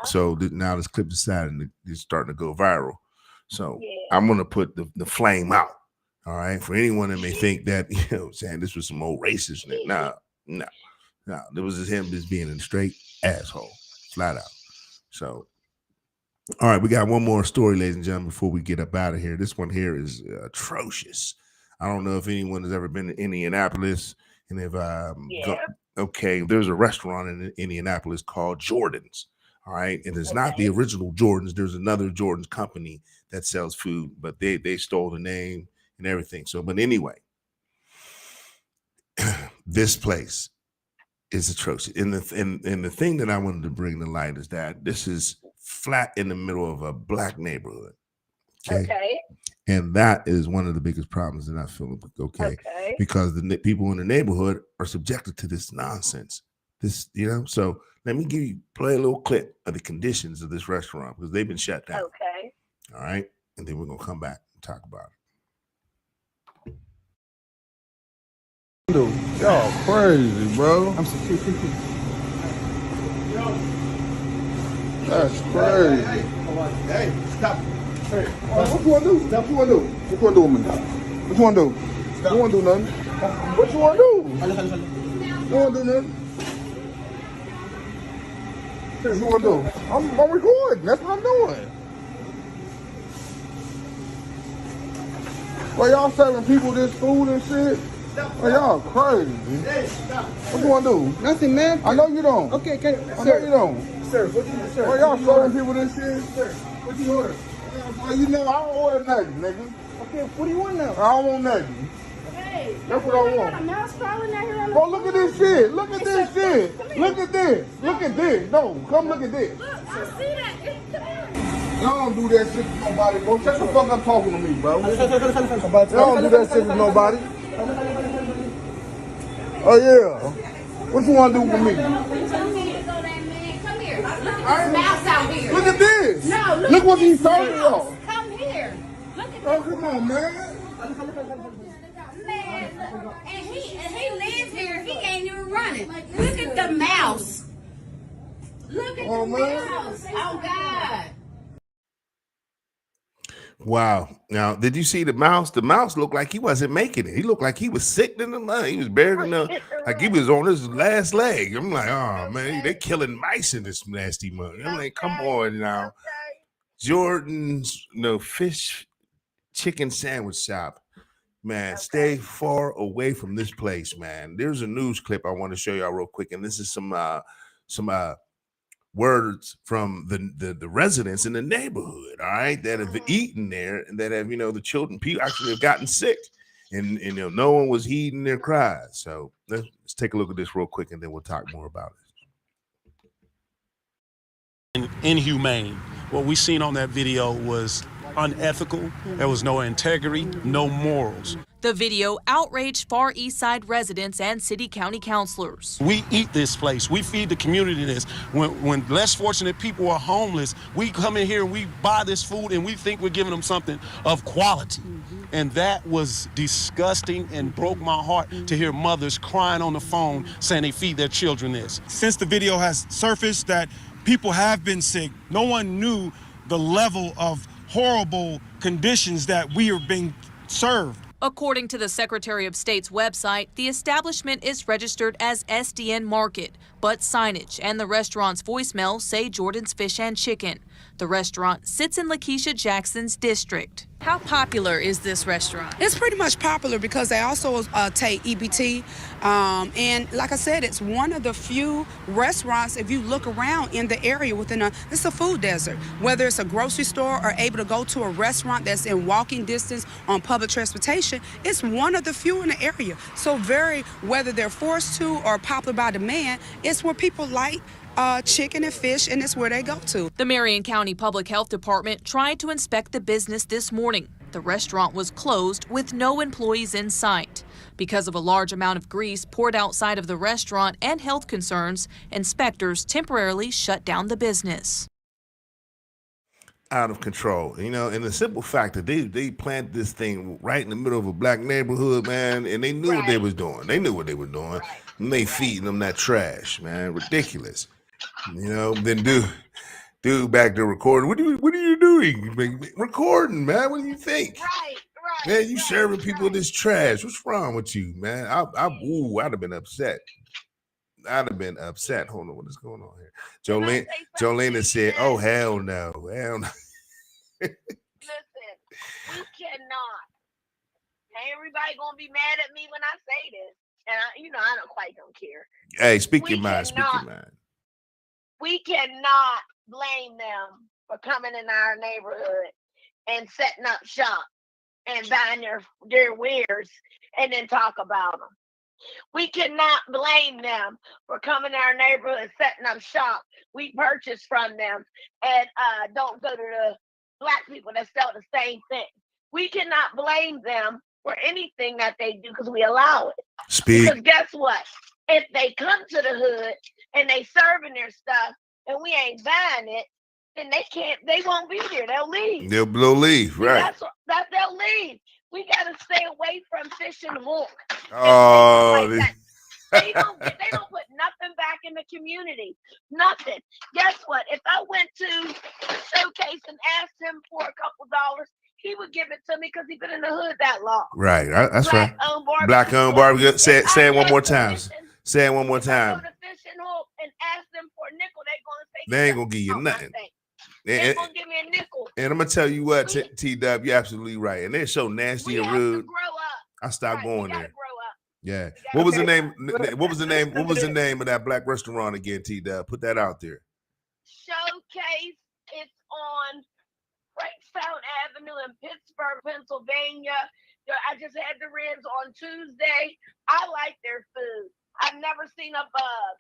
So now this clip decided it's starting to go viral. So I'm gonna put the flame out. All right, for anyone that may think that, you know, saying this was some old racist. No. It was just him just being a straight asshole, flat out. So, all right, we got one more story, ladies and gentlemen, before we get up out of here. This one here is atrocious. I don't know if anyone has ever been to Indianapolis, and if okay, there's a restaurant in Indianapolis called Jordan's. All right, and it's not the original Jordan's. There's another Jordan's company that sells food, but they stole the name and everything. So, but anyway, this place is atrocious. And the thing that I wanted to bring to light is that this is flat in the middle of a black neighborhood. Okay. And that is one of the biggest problems that I feel. Okay. Because the people in the neighborhood are subjected to this nonsense. This, you know, so let me play a little clip of the conditions of this restaurant because they've been shut down. Okay. All right. And then we're going to come back and talk about it. Y'all crazy, bro. I'm That's crazy. Hey, stop. Hey, what you want to do? What you want to do? What you want to do with me? What you want to do? You want to do nothing? What you want to do? You want to do nothing? What you want to do? I'm recording. That's what I'm doing. Well, y'all serving people this food and shit? Oh, y'all crazy. What you want to do? Nothing, man. I know you don't. Okay, I know you don't. Sir, what do you, sir? Well, y'all serving people this shit? Sir, what do you order? Well, you know, I don't order nothing, nigga. Okay, what do you want now? I don't want nothing. Hey, that's what I want. A mouse crawling out here on the Bro, look at this shit. Look at this shit. Look at this. Look at this. No, come look at this. Look, I see that. Come here. Y'all don't do that shit to nobody, bro. Shut the fuck up talking to me, bro. Y'all don't do that shit to nobody. Oh, yeah. What you want to do with me? Mouse out here. Look at this. No, look what he's talking about. Come here. Look at oh, come on, man. Man, and he lives here. He ain't even running. Look at the mouse. Look at the mouse. Oh, God. Wow. Now, did you see the mouse? The mouse looked like he wasn't making it. He looked like he was sick in the mud. He was buried in the, like he was on his last leg. I'm like, oh, man, they're killing mice in this nasty mud. I'm like, come on now. Jordan's, fish chicken sandwich shop. Man, stay far away from this place, man. There's a news clip I want to show y'all real quick. And this is some words from the residents in the neighborhood, all right, that have eaten there and that have, the children, people actually have gotten sick and no one was heeding their cries. So let's take a look at this real quick and then we'll talk more about it. Inhumane. What we seen on that video was unethical. There was no integrity, no morals. The video outraged Far East Side residents and city county councilors. We eat this place. We feed the community this. When less fortunate people are homeless, we come in here and we buy this food and we think we're giving them something of quality. And that was disgusting and broke my heart to hear mothers crying on the phone saying they feed their children this. Since the video has surfaced that people have been sick, no one knew the level of horrible conditions that we are being served. According to the Secretary of State's website, the establishment is registered as SDN Market, but signage and the restaurant's voicemail say Jordan's Fish and Chicken. The restaurant sits in Lakeisha Jackson's district. How popular is this restaurant? It's pretty much popular because they also take EBT. And like I said, it's one of the few restaurants, if you look around in the area it's a food desert. Whether it's a grocery store or able to go to a restaurant that's in walking distance on public transportation, it's one of the few in the area. So whether they're forced to or popular by demand, it's where people like chicken and fish, and it's where they go to. The Marion County Public Health Department tried to inspect the business this morning. The restaurant was closed with no employees in sight. Because of a large amount of grease poured outside of the restaurant and health concerns, inspectors temporarily shut down the business. Out of control, and the simple fact that they planted this thing right in the middle of a black neighborhood, man, and they knew what they was doing. They knew what they were doing. And they feeding them that trash, man. Ridiculous. Then dude back there recording. What are you doing? Recording, man. What do you think? Right. Man, you serving people this trash. What's wrong with you, man? I'd have been upset. Hold on, what is going on here? Jolene said, "Oh hell no, hell no." Listen, we cannot. Hey, everybody gonna be mad at me when I say this, and I don't care. Hey, speak your mind. We cannot blame them for coming in our neighborhood and setting up shop and buying their wares and then talk about them. We cannot blame them for coming in our neighborhood, setting up shop. We purchase from them and don't go to the black people that sell the same thing. We cannot blame them for anything that they do because we allow it. Speak. Because guess what? If they come to the hood and they serving their stuff and we ain't buying it, then they won't be there. They'll leave. They'll leave, right? They'll leave. We gotta stay away from Fish and Hook. Oh, they don't put nothing back in the community. Nothing. Guess what? If I went to Showcase and asked him for a couple dollars, he would give it to me because he's been in the hood that long. Right. That's right. Black-owned barbecue. Say it one more time. Say it one more time. If I go to Fish and Hook and ask them for a nickel, they ain't gonna give you nothing. They're gonna give me a nickel. And I'm gonna tell you what, T-Dub, you're absolutely right. And they're so nasty and rude. I stopped going there. Yeah. What was the name? What was the name of that black restaurant again, T-Dub? Put that out there. Showcase. It's on Frankstown Avenue in Pittsburgh, Pennsylvania. I just had the ribs on Tuesday. I like their food. I've never seen a bug.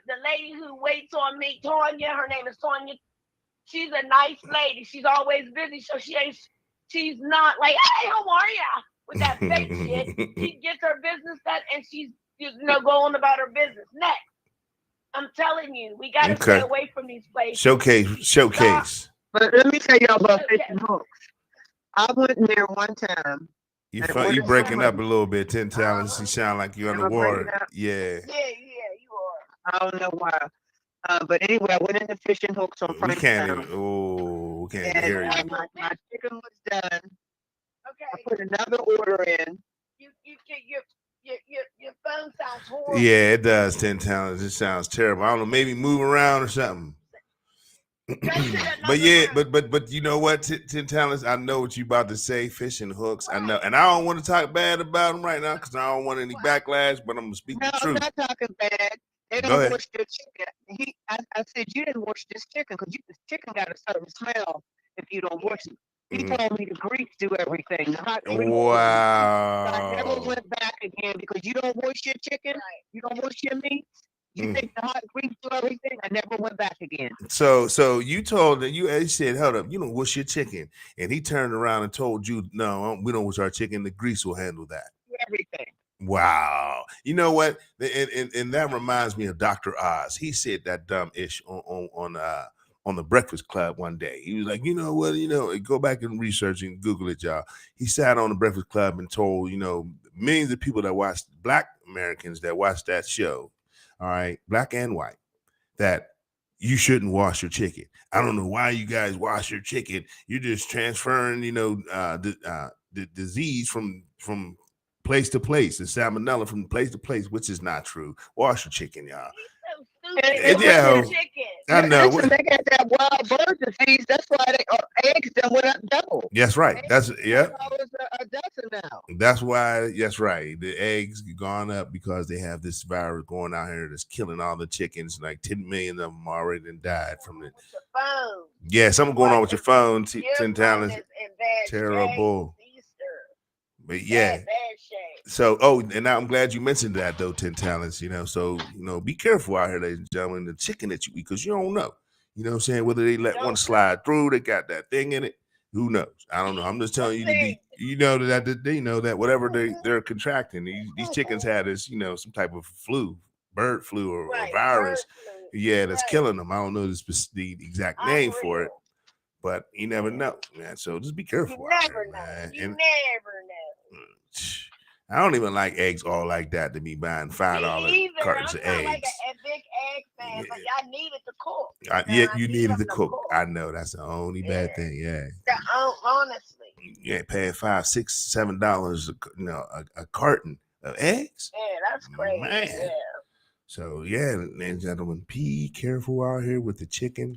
The lady who waits on me, Tanya, her name is Tanya. She's a nice lady. She's always busy, so she's not like, hey, how are ya? With that fake shit. She gets her business done and she's going about her business. Next. I'm telling you, we gotta stay away from these places. Showcase. But let me tell y'all about Fish and Hooks. I went in there one time. You breaking up a little bit, 10 talents. You sound like you're underwater. Yeah. Yeah, you are. I don't know why. But anyway, I went into Fish and Hooks on Frankstown. We can't hear you. My chicken was done. Okay. I put another order in. Your phone sounds horrible. Yeah, it does, 10 talents. It sounds terrible. I don't know, maybe move around or something. but you know what, 10 talents, I know what you about to say, Fish and Hooks. I know, and I don't want to talk bad about them right now because I don't want any backlash, but I'm gonna speak the truth. No, I'm not talking bad. They don't wash their chicken. I said, you didn't wash this chicken because this chicken got a certain smell if you don't wash it. He told me the grease do everything. The hot grease. Wow. I never went back again because you don't wash your chicken. Right. You don't wash your meat. You think the hot grease do everything? I never went back again. So you told that you said, hold up, you don't wash your chicken. And he turned around and told you, no, we don't wash our chicken. The grease will handle that. Everything. Wow. You know what? And that reminds me of Dr. Oz. He said that dumb ish on the Breakfast Club one day. He was like, you know what, go back and research and Google it, y'all. He sat on the Breakfast Club and told, millions of people that watched, Black Americans that watched that show, all right, black and white, that you shouldn't wash your chicken. I don't know why you guys wash your chicken. You're just transferring, the disease from place to place, the salmonella from place to place, which is not true. Wash your chicken, y'all. He's so stupid. I know. Listen, they got that wild bird disease. That's why eggs done went up double. That's right. That's yep. $10 a dozen now. That's why. That's right. The eggs gone up because they have this virus going out here that's killing all the chickens. Like 10 million of them already died from it. Phone. Yeah, something going on with your phone. 10 phone talents. is in bad Terrible. shape. But yeah. Bad shape. So, and now I'm glad you mentioned that though, 10 talents, so, be careful out here, ladies and gentlemen, the chicken that you eat, because you don't know, what I'm saying, whether they let one slide through, they got that thing in it, who knows? I don't know. I'm just telling you to be, that they know that whatever they're contracting, these chickens had this, some type of bird flu or virus. Yeah, that's killing them. I don't know the exact name for it, but you never know, man. So just be careful. You never know. Man. You never know. I don't even like eggs all like that to be buying $5 cartons of eggs. I'm not like a big egg fan, but y'all needed to cook. Yeah, you needed to cook. I know that's the only bad thing. Yeah. Honestly. Yeah, paying $5, $6, $7, a carton of eggs. Yeah, that's crazy. Man. Yeah. So yeah, ladies and gentlemen, be careful out here with the chicken.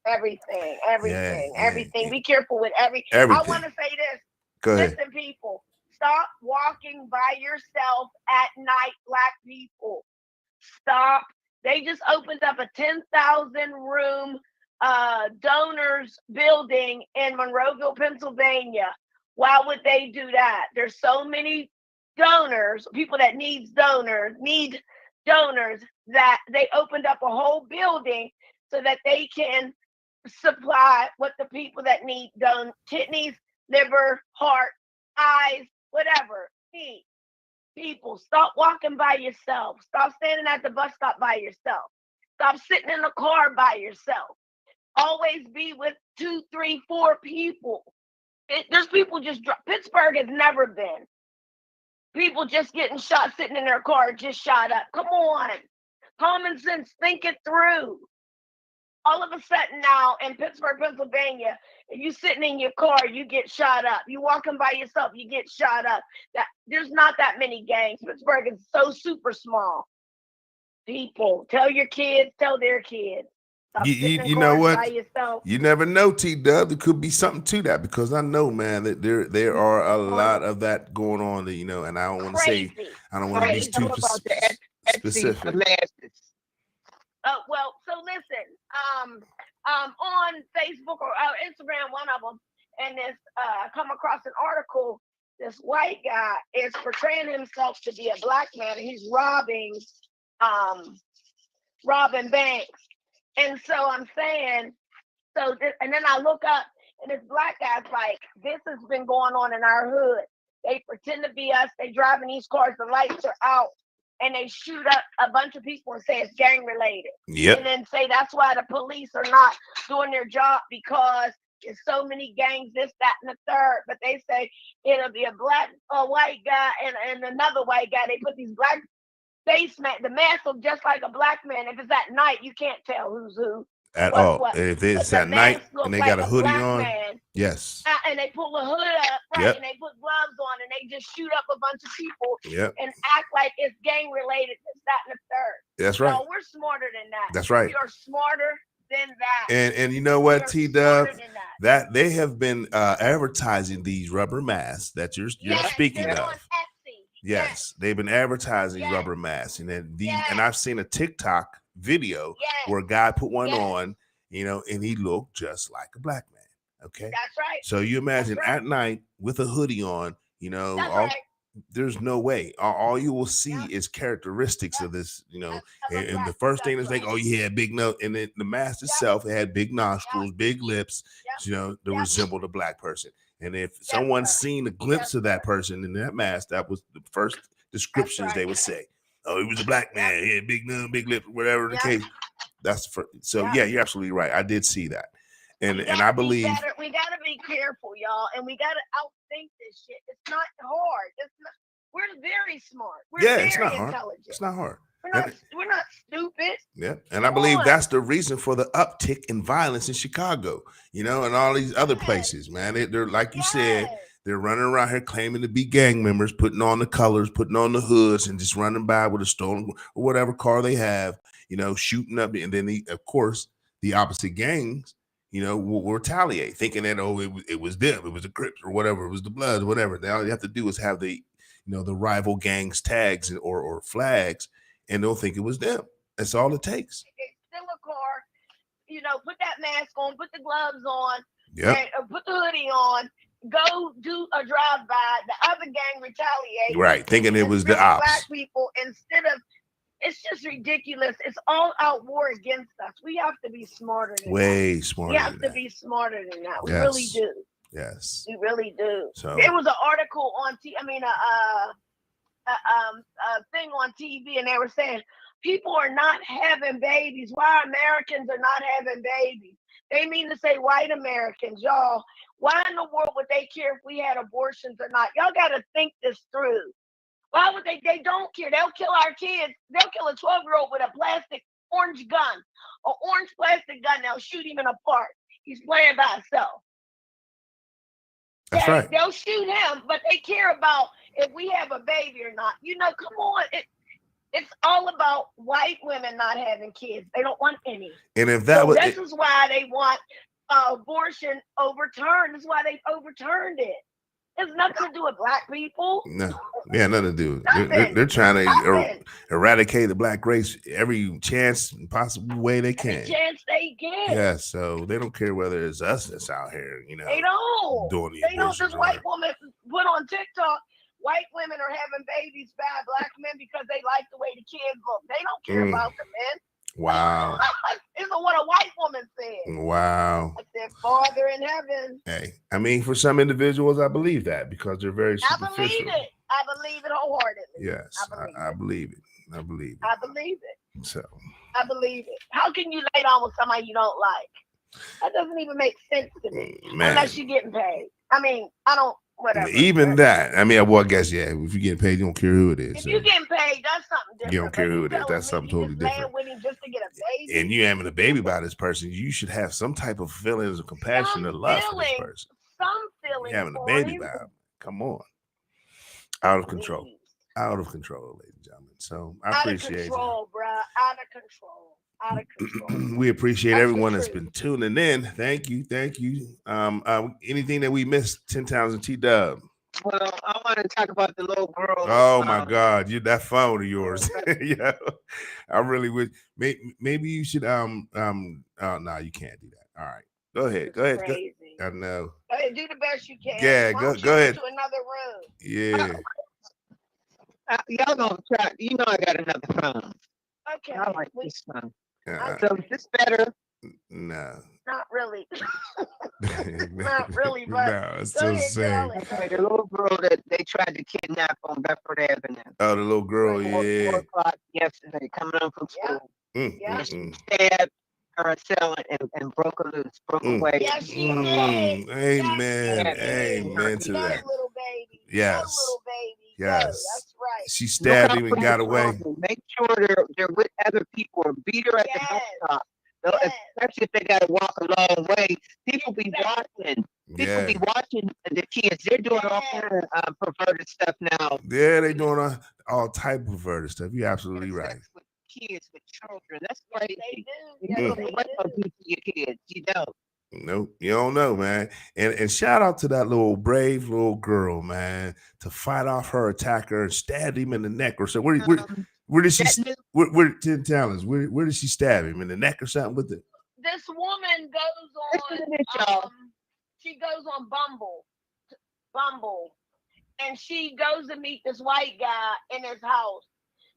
Everything. Yeah. Be careful with everything. I want to say this. Go ahead. Listen, people. Stop walking by yourself at night, Black people. Stop. They just opened up a 10,000 room donors building in Monroeville, Pennsylvania. Why would they do that? There's so many donors, people that need donors, that they opened up a whole building so that they can supply what the people that need kidneys, liver, heart, eyes, whatever. People, stop walking by yourself. Stop standing at the bus stop by yourself. Stop sitting in the car by yourself. Always be with 2, 3, 4 people. There's people Pittsburgh has never been. People just getting shot sitting in their car, just shot up. Come on. Common sense, think it through. All of a sudden now in Pittsburgh, Pennsylvania, if you sitting in your car, you get shot up. You walking by yourself, you get shot up. There's not that many gangs. Pittsburgh is so super small. People, tell your kids, tell their kids. You know what? You never know, T-Dub. There could be something to that because I know, man, that there are a lot of that going on. And I don't want to say, I don't want to be too specific. Well, so listen, on Facebook or Instagram, one of them, and this come across an article. This white guy is portraying himself to be a black man. And he's robbing banks. And so I'm saying, and then I look up, and this black guy's like, this has been going on in our hood. They pretend to be us. They driving these cars. The lights are out. And they shoot up a bunch of people and say it's gang related. Yep. And then say that's why the police are not doing their job because there's so many gangs, this, that, and the third. But they say it'll be a white guy and another white guy. They put these black face mask. The mask look just like a black man. If it's at night, you can't tell who's who. At all. If it's at night and they got a hoodie on, yes. And they pull the hood up, right? Yep. And they put gloves on and they just shoot up a bunch of people and act like it's gang related, this, that, and the third. That's right. No, we're smarter than that. That's right. You're smarter than that. And you know what, T-Dub? That they have been advertising these rubber masks that you're speaking of. Yes, they've been advertising rubber masks, and then and I've seen a TikTok video where a guy put one on, and he looked just like a black man. Okay, that's right. So you imagine at night with a hoodie on, there's no way. All you will see is characteristics of this, and the first thing is like, oh, he had big nose, and then the mask itself had big nostrils, big lips, to resemble the black person. And if someone's seen a glimpse of that person in that mask, that was the first descriptions they would say. Oh, he was a black man. He had big nose, big lips, whatever the case. That's the first. So yeah, you're absolutely right. I did see that, and I believe we gotta be careful, y'all, and we gotta outthink this shit. It's not hard. We're very smart. We're very it's not hard. Intelligent. It's not hard. We're not stupid. Yeah, and I believe that's the reason for the uptick in violence in Chicago, and all these other places, man. They're like you said, They're running around here claiming to be gang members, putting on the colors, putting on the hoods, and just running by with a stolen or whatever car they have, shooting up. And then, of course, the opposite gangs, will retaliate, thinking that, it was them, it was the Crips or whatever, it was the Bloods, whatever. Now all you have to do is have the rival gangs tags or flags, and they'll think it was them. That's all it takes. Steal a car, put that mask on, put the gloves on, Yep. and put the hoodie on, go do a drive-by. The other gang retaliate. Right, thinking it was the Black ops. people, instead of, it's just ridiculous. It's all out war against us. We have to be smarter than that. Way smarter. We have to be smarter than that. We really do. Yes. We really do. So there was an article on a thing on TV, and they were saying people are not having babies. Why Americans are not having babies? They mean to say white Americans, y'all. Why in the world would they care if we had abortions or not? Y'all got to think this through. Why would they? They don't care. They'll kill our kids. They'll kill a 12-year-old with a plastic orange gun, an orange plastic gun. They'll shoot him in a park. He's playing by himself. That's right. They'll shoot him, but they care about if we have a baby or not. Come on. It's all about white women not having kids. They don't want any. And if that this is why they want abortion overturned. This is why they overturned it. It's nothing to do with black people. No, yeah, nothing to do. They're trying to eradicate the black race every chance possible way they can. Every chance they get. Yeah, so they don't care whether it's us that's out here, They don't. doing the They don't. This white woman put on TikTok, white women are having babies by black men because they like the way the kids look. They don't care about the men. Wow. This is what a white woman said. Wow. I said, Father in heaven. Hey, I mean, for some individuals, I believe that because they're very superficial. I believe it. I believe it wholeheartedly. Yes, I believe it. I believe it. I believe it. So I believe it. How can you lay down with somebody you don't like? That doesn't even make sense to me. Man. Unless you're getting paid. I mean, I don't. Whatever. Even that. I mean, well, I guess, yeah, if you're getting paid, you don't care who it is. If you're getting paid, that's something different. You don't care who it is. That's something totally different. With him just to get a baby. And you having a baby by this person, you should have some type of feelings of compassion and love for this person. Some feelings. You having a baby by him. Come on. Out of control. Out of control, ladies and gentlemen. So I appreciate it. Out of control, bro. Out of control. Out of control. We appreciate everyone that's been tuning in. Thank you. Thank you. Anything that we missed, 10 times in T-Dub? Well, I want to talk about the little girl. Oh my God, that phone of yours. Yeah, I really would. Maybe you should. No, you can't do that. All right, go ahead. Go ahead. Crazy. I know. Go ahead, do the best you can. Yeah, go ahead. To another room. Yeah. Y'all gonna try. I got another phone. Okay. I like this phone. Uh, So is this better? No. Not really. Not really, but no, it's still the same. Okay, the little girl that they tried to kidnap on Bedford Avenue. Oh, the little girl, yeah. 4 o'clock yesterday, coming home from school. Yeah. She stabbed her assailant and broke her loose, broke her way. Yes, she did. Amen. Yes, Amen to that. Little baby. Yes. Little baby. Yes. That's right. She stabbed him and got away. Make sure they're with other people or beat her at the bus stop. Especially if they got to walk a long way. People be watching. People be watching the kids. They're doing all kind of perverted stuff now. Yeah, they doing all type of perverted stuff. You're absolutely right. With kids, with children. That's crazy. They do. You don't know what to do to your kids. You don't. Nope, you don't know, man. And shout out to that little brave little girl, man, to fight off her attacker and stabbed him in the neck or so. Where did she? Where 10 talents? Where did she stab him in the neck or something with it? This woman goes on. She goes on Bumble, and she goes to meet this white guy in his house.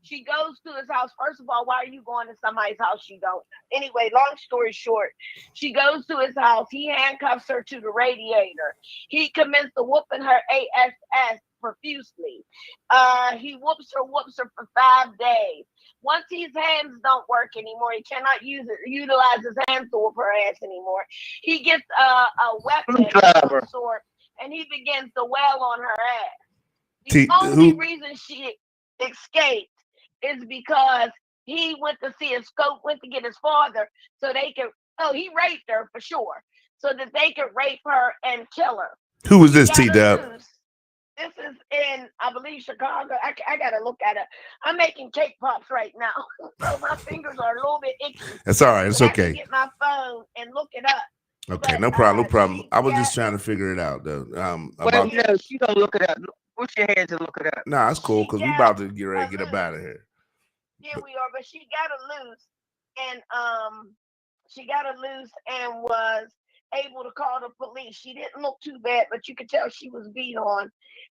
She goes to his house. First of all, why are you going to somebody's house you don't know? Anyway, long story short, she goes to his house. He handcuffs her to the radiator. He commenced to whooping her ass profusely. He whoops her for 5 days. Once his hands don't work anymore, he cannot utilize his hands to whoop her ass anymore. He gets a weapon of some sort, and he begins to wail on her ass. The only reason she escaped is because he went to get his father so they could, he raped her for sure, so that they could rape her and kill her. Who was this, T-Dub? This is in, I believe, Chicago. I got to look at it. I'm making cake pops right now, so my fingers are a little bit itchy. That's all right. It's I have to okay. get my phone and look it up. Okay, But no problem. No problem. she I was got just trying to figure it out, though. Well, About no, she gonna look it up. Put your hands and look it up. nah, it's cool she because we got about to get ready a to get up loose. out of here. Here we are, but she got a loose, and she got a loose and was able to call the police. She didn't look too bad, but you could tell she was beat on.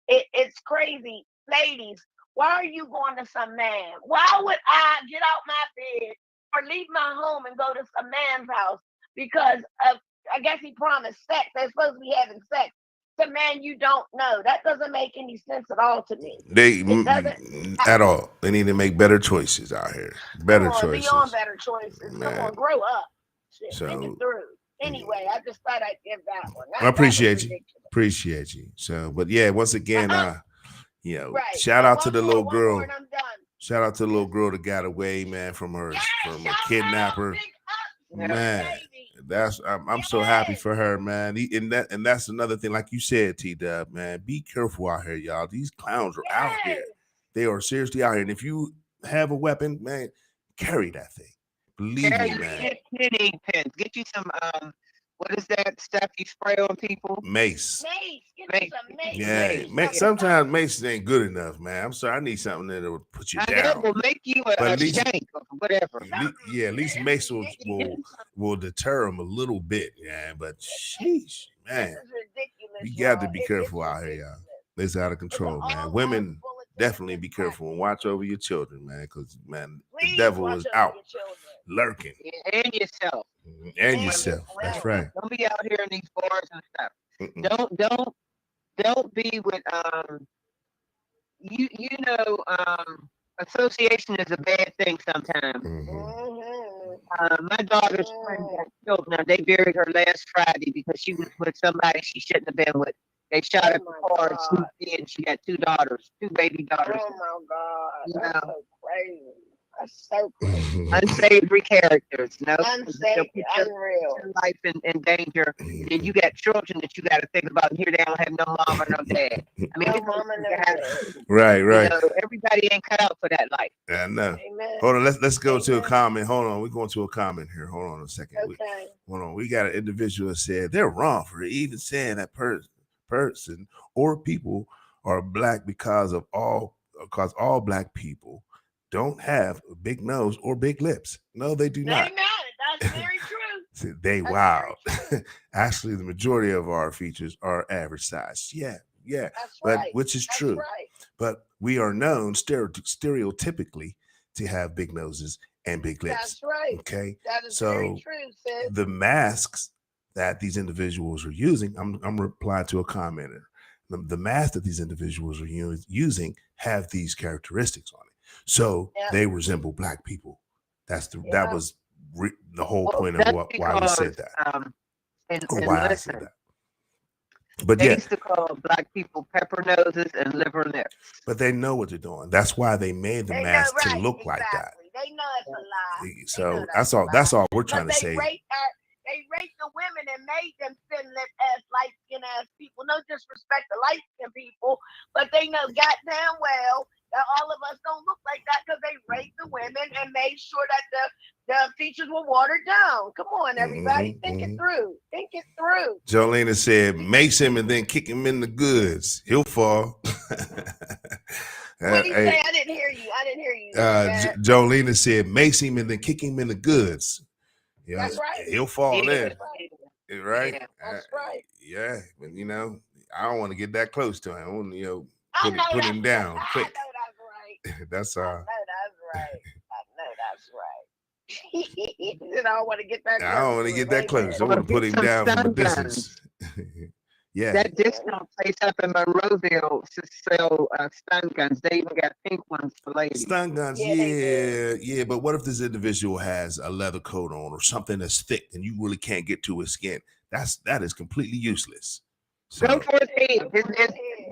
It's crazy, ladies. Why are you going to some man? Why would I get out my bed or leave my home and go to some man's house because of, I guess he promised sex? They're supposed to be having sex. The man you don't know. That doesn't make any sense at all to me. It doesn't At all. They need to make better choices out here. Better choices. Beyond better choices. Man. Come on, grow up. Shit, So, think it through. Anyway, I just thought I'd give that one. I appreciate you. Appreciate you. So, but yeah, once again, you know, shout out to the little girl. Shout out to the little girl that got away, man, from her kidnapper. Man, that's I'm so happy for her, man. And that's another thing, like you said, T-Dub, man. Be careful out here, y'all. These clowns are out here. They are seriously out here. And if you have a weapon, man, carry that thing. Believe me, man. Get ink pens. Get you some what is that stuff you spray on people? Mace. Get some mace. Yeah, sometimes mace ain't good enough, man. I'm sorry, I need something that will put you down. That will make you a shank or whatever. At least mace will deter them a little bit, yeah. But sheesh, man, you got to be careful out here, y'all. It's out of control, man. Women, definitely be careful and watch over your children, man, because man, the devil is out lurking. And yourself. And yourself. That's right. Don't be out here in these bars and stuff. Don't be with association is a bad thing sometimes. My daughter's friend got killed. Now they buried her last Friday because she was with somebody she shouldn't have been with. They shot up the car and swooped in. She got two baby daughters. Oh my God. That's so crazy. That's so crazy. Unsavory characters, Unsavory, unreal. Your life in danger. And you got children that you got to think about. And here they don't have no mom or no dad. I mean, no mom and no dad. Right. Everybody ain't cut out for that life. I know. Amen. Hold on, let's go to a comment. Hold on, we're going to a comment here. Hold on a second. Okay. Hold on. We got an individual that said they're wrong for even saying that person or people are black because all black people don't have a big nose or big lips. No, they do not. That's very true. Wow. Actually, the majority of our features are average size. Yeah. That's but right. which is true. Right. But we are known stereotypically to have big noses and big lips. That's right. Okay. That is so very true, sis. the masks that these individuals are using, I'm replying to a commenter. The masks that these individuals are using have these characteristics on it. So they resemble black people. That was the whole point of why we said that. I said that. But they used to call black people pepper noses and liver lips. But they know what they're doing. That's why they made the mask to look like that. They know it's a lie. So that's all we're trying to say. They raped the women and made them thin lip ass, light skin ass people. No disrespect to light skin people, but they know goddamn well that all of us don't look like that because they raped the women and made sure that the features were watered down. Come on, everybody, think it through. Think it through. Jolena said, "Mace him and then kick him in the goods. He'll fall." What did you say? I didn't hear you. Jolena said, "Mace him and then kick him in the goods. You know, that's right. He'll fall in." Right? Yeah, that's right. Yeah, but I don't want to get that close to him. I want to, put him down quick. I know that's right. That's I know that's right. I don't want to get that close. I don't want to get that close. I want to put him down from a distance. Yeah. That discount place up in Monroeville sell stun guns. They even got pink ones for ladies. Stun guns, yeah. But what if this individual has a leather coat on or something that's thick and you really can't get to his skin? That is completely useless. So, go for his head.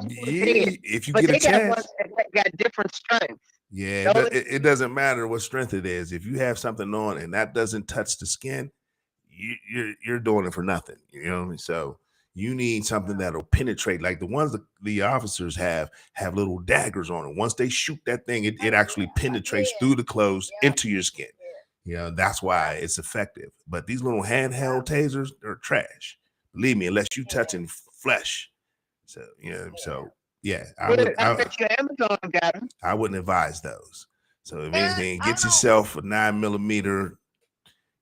If you get a chance. They got different strengths. Yeah, it doesn't matter what strength it is. If you have something on and that doesn't touch the skin, you're doing it for nothing. You know what I mean? So You need something that'll penetrate, like the ones that the officers have little daggers on it. Once they shoot that thing, it actually penetrates through the clothes into your skin. You know, that's why it's effective. But these little handheld tasers, they're trash. Believe me, unless you touching flesh. So, you know, yeah, I bet you Amazon got them. I wouldn't advise those. So if anything, get yourself a 9mm,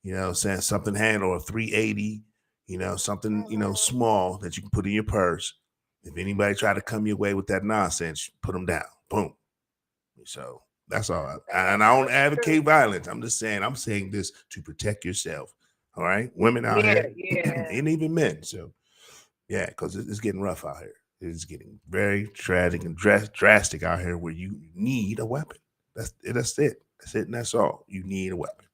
you know, saying something handle, a 380, you know, something, you know, small that you can put in your purse. If anybody try to come your way with that nonsense, put them down. Boom. So that's all. And I don't advocate violence. I'm saying this to protect yourself. All right, women out here, and even men. So yeah, because it's getting rough out here. It's getting very tragic and drastic out here where you need a weapon. That's it. That's it, and that's all. You need a weapon,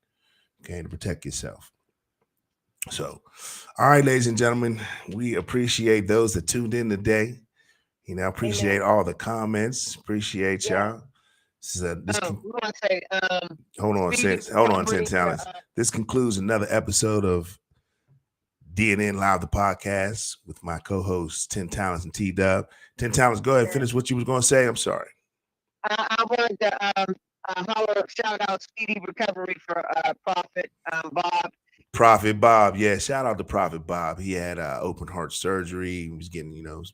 okay, to protect yourself. So, all right, ladies and gentlemen, we appreciate those that tuned in today. You know, appreciate all the comments. Appreciate y'all. Hold on, 10 Talents. This concludes another episode of DNN Live, the podcast, with my co-hosts 10 Talents and T-Dub. 10 Talents, go ahead and finish what you was going to say. I'm sorry. I wanted to shout out speedy recovery for Prophet Bob. Prophet Bob, yeah, shout out to Prophet Bob. He had open heart surgery. He was getting, you know,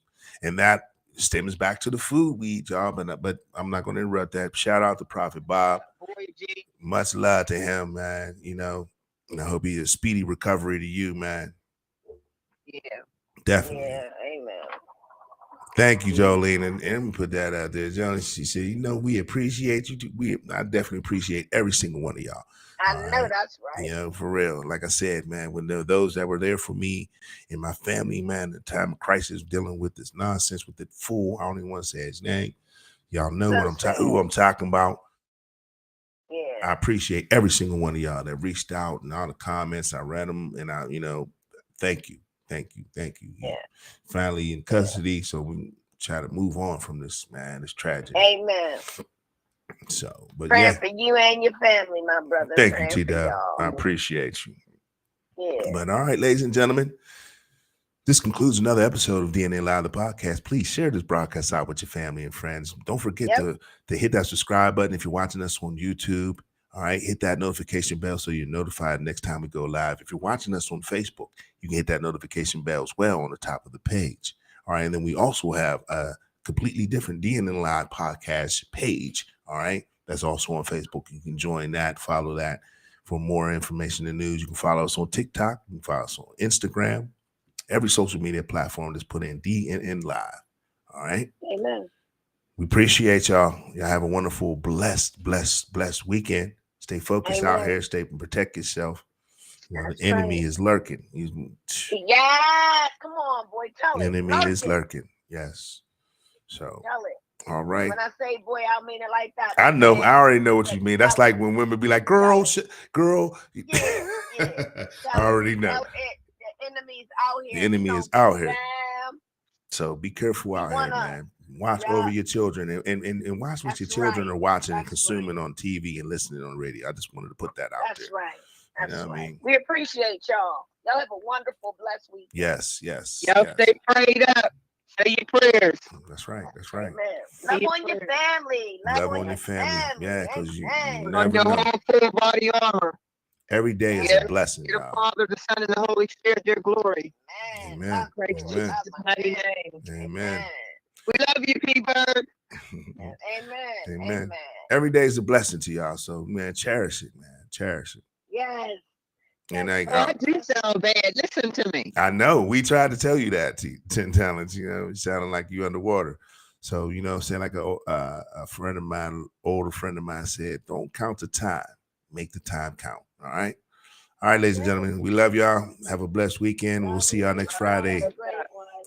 and that stems back to the food we eat, y'all. But I'm not going to interrupt that. Shout out to Prophet Bob. Much love to him, man. You know, and I hope he a speedy recovery to you, man. Yeah, definitely. Yeah, amen. Thank you, Jolene, and put that out there, Jolene. She said, "You know, we appreciate you. I definitely appreciate every single one of y'all. I know that's right. You know, for real. Like I said, man, when there were those that were there for me and my family, man, the time of crisis, dealing with this nonsense with the fool. I don't even want to say his name. Y'all know who I'm talking about. Yeah. I appreciate every single one of y'all that reached out and all the comments. I read them, and thank you. Yeah. Finally in custody, so we try to move on from this, man. It's tragic. Amen. So, but praying for you and your family, my brother. Thank you, T-Dub. I appreciate you. Yeah. But all right, ladies and gentlemen, this concludes another episode of DNA Live, the podcast. Please share this broadcast out with your family and friends. Don't forget to hit that subscribe button if you're watching us on YouTube. All right, hit that notification bell so you're notified next time we go live. If you're watching us on Facebook, you can hit that notification bell as well on the top of the page. All right, and then we also have a completely different DNA Live podcast page. All right, that's also on Facebook. You can join that, follow that for more information and news. You can follow us on TikTok. You can follow us on Instagram. Every social media platform that's put in DNN Live. All right. Amen. We appreciate y'all. Y'all have a wonderful, blessed weekend. Stay focused out here. Stay and protect yourself. You know, the enemy is lurking. Yeah, come on, boy. Tell the it. enemy is lurking. Yes. So. Tell it. All right. When I say boy, I mean it like that. I know. I already know what you mean. That's like when women be like, girl. Yeah. I already know. The enemy's out here. The enemy is out here. So be careful out here, man. Watch over your children and watch what your children are watching and consuming on TV and listening on radio. I just wanted to put that out there. That's right. That's you know right. I mean? We appreciate y'all. Y'all have a wonderful, blessed week. Yes. Y'all stay prayed up. Say your prayers. That's right. Amen. Love on your family. Love on your family. Yeah, because you on your whole full body armor. Every day is a blessing. Your Father, the Son, and the Holy Spirit, your glory. Amen. Amen. We love you, P-Bird. Amen. Every day is a blessing to y'all. So, man, cherish it, man. Cherish it. Yes. And I do sound bad. Listen to me. I know. We tried to tell you that, 10 Talents. You know, you sounding like you underwater. So, you know, saying like a friend of mine, older friend of mine said, don't count the time. Make the time count. All right. All right, ladies and gentlemen, we love y'all. Have a blessed weekend. We'll see y'all next Friday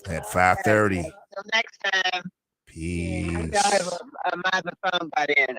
at 5:30. Until next time. Peace. I have a phone by then.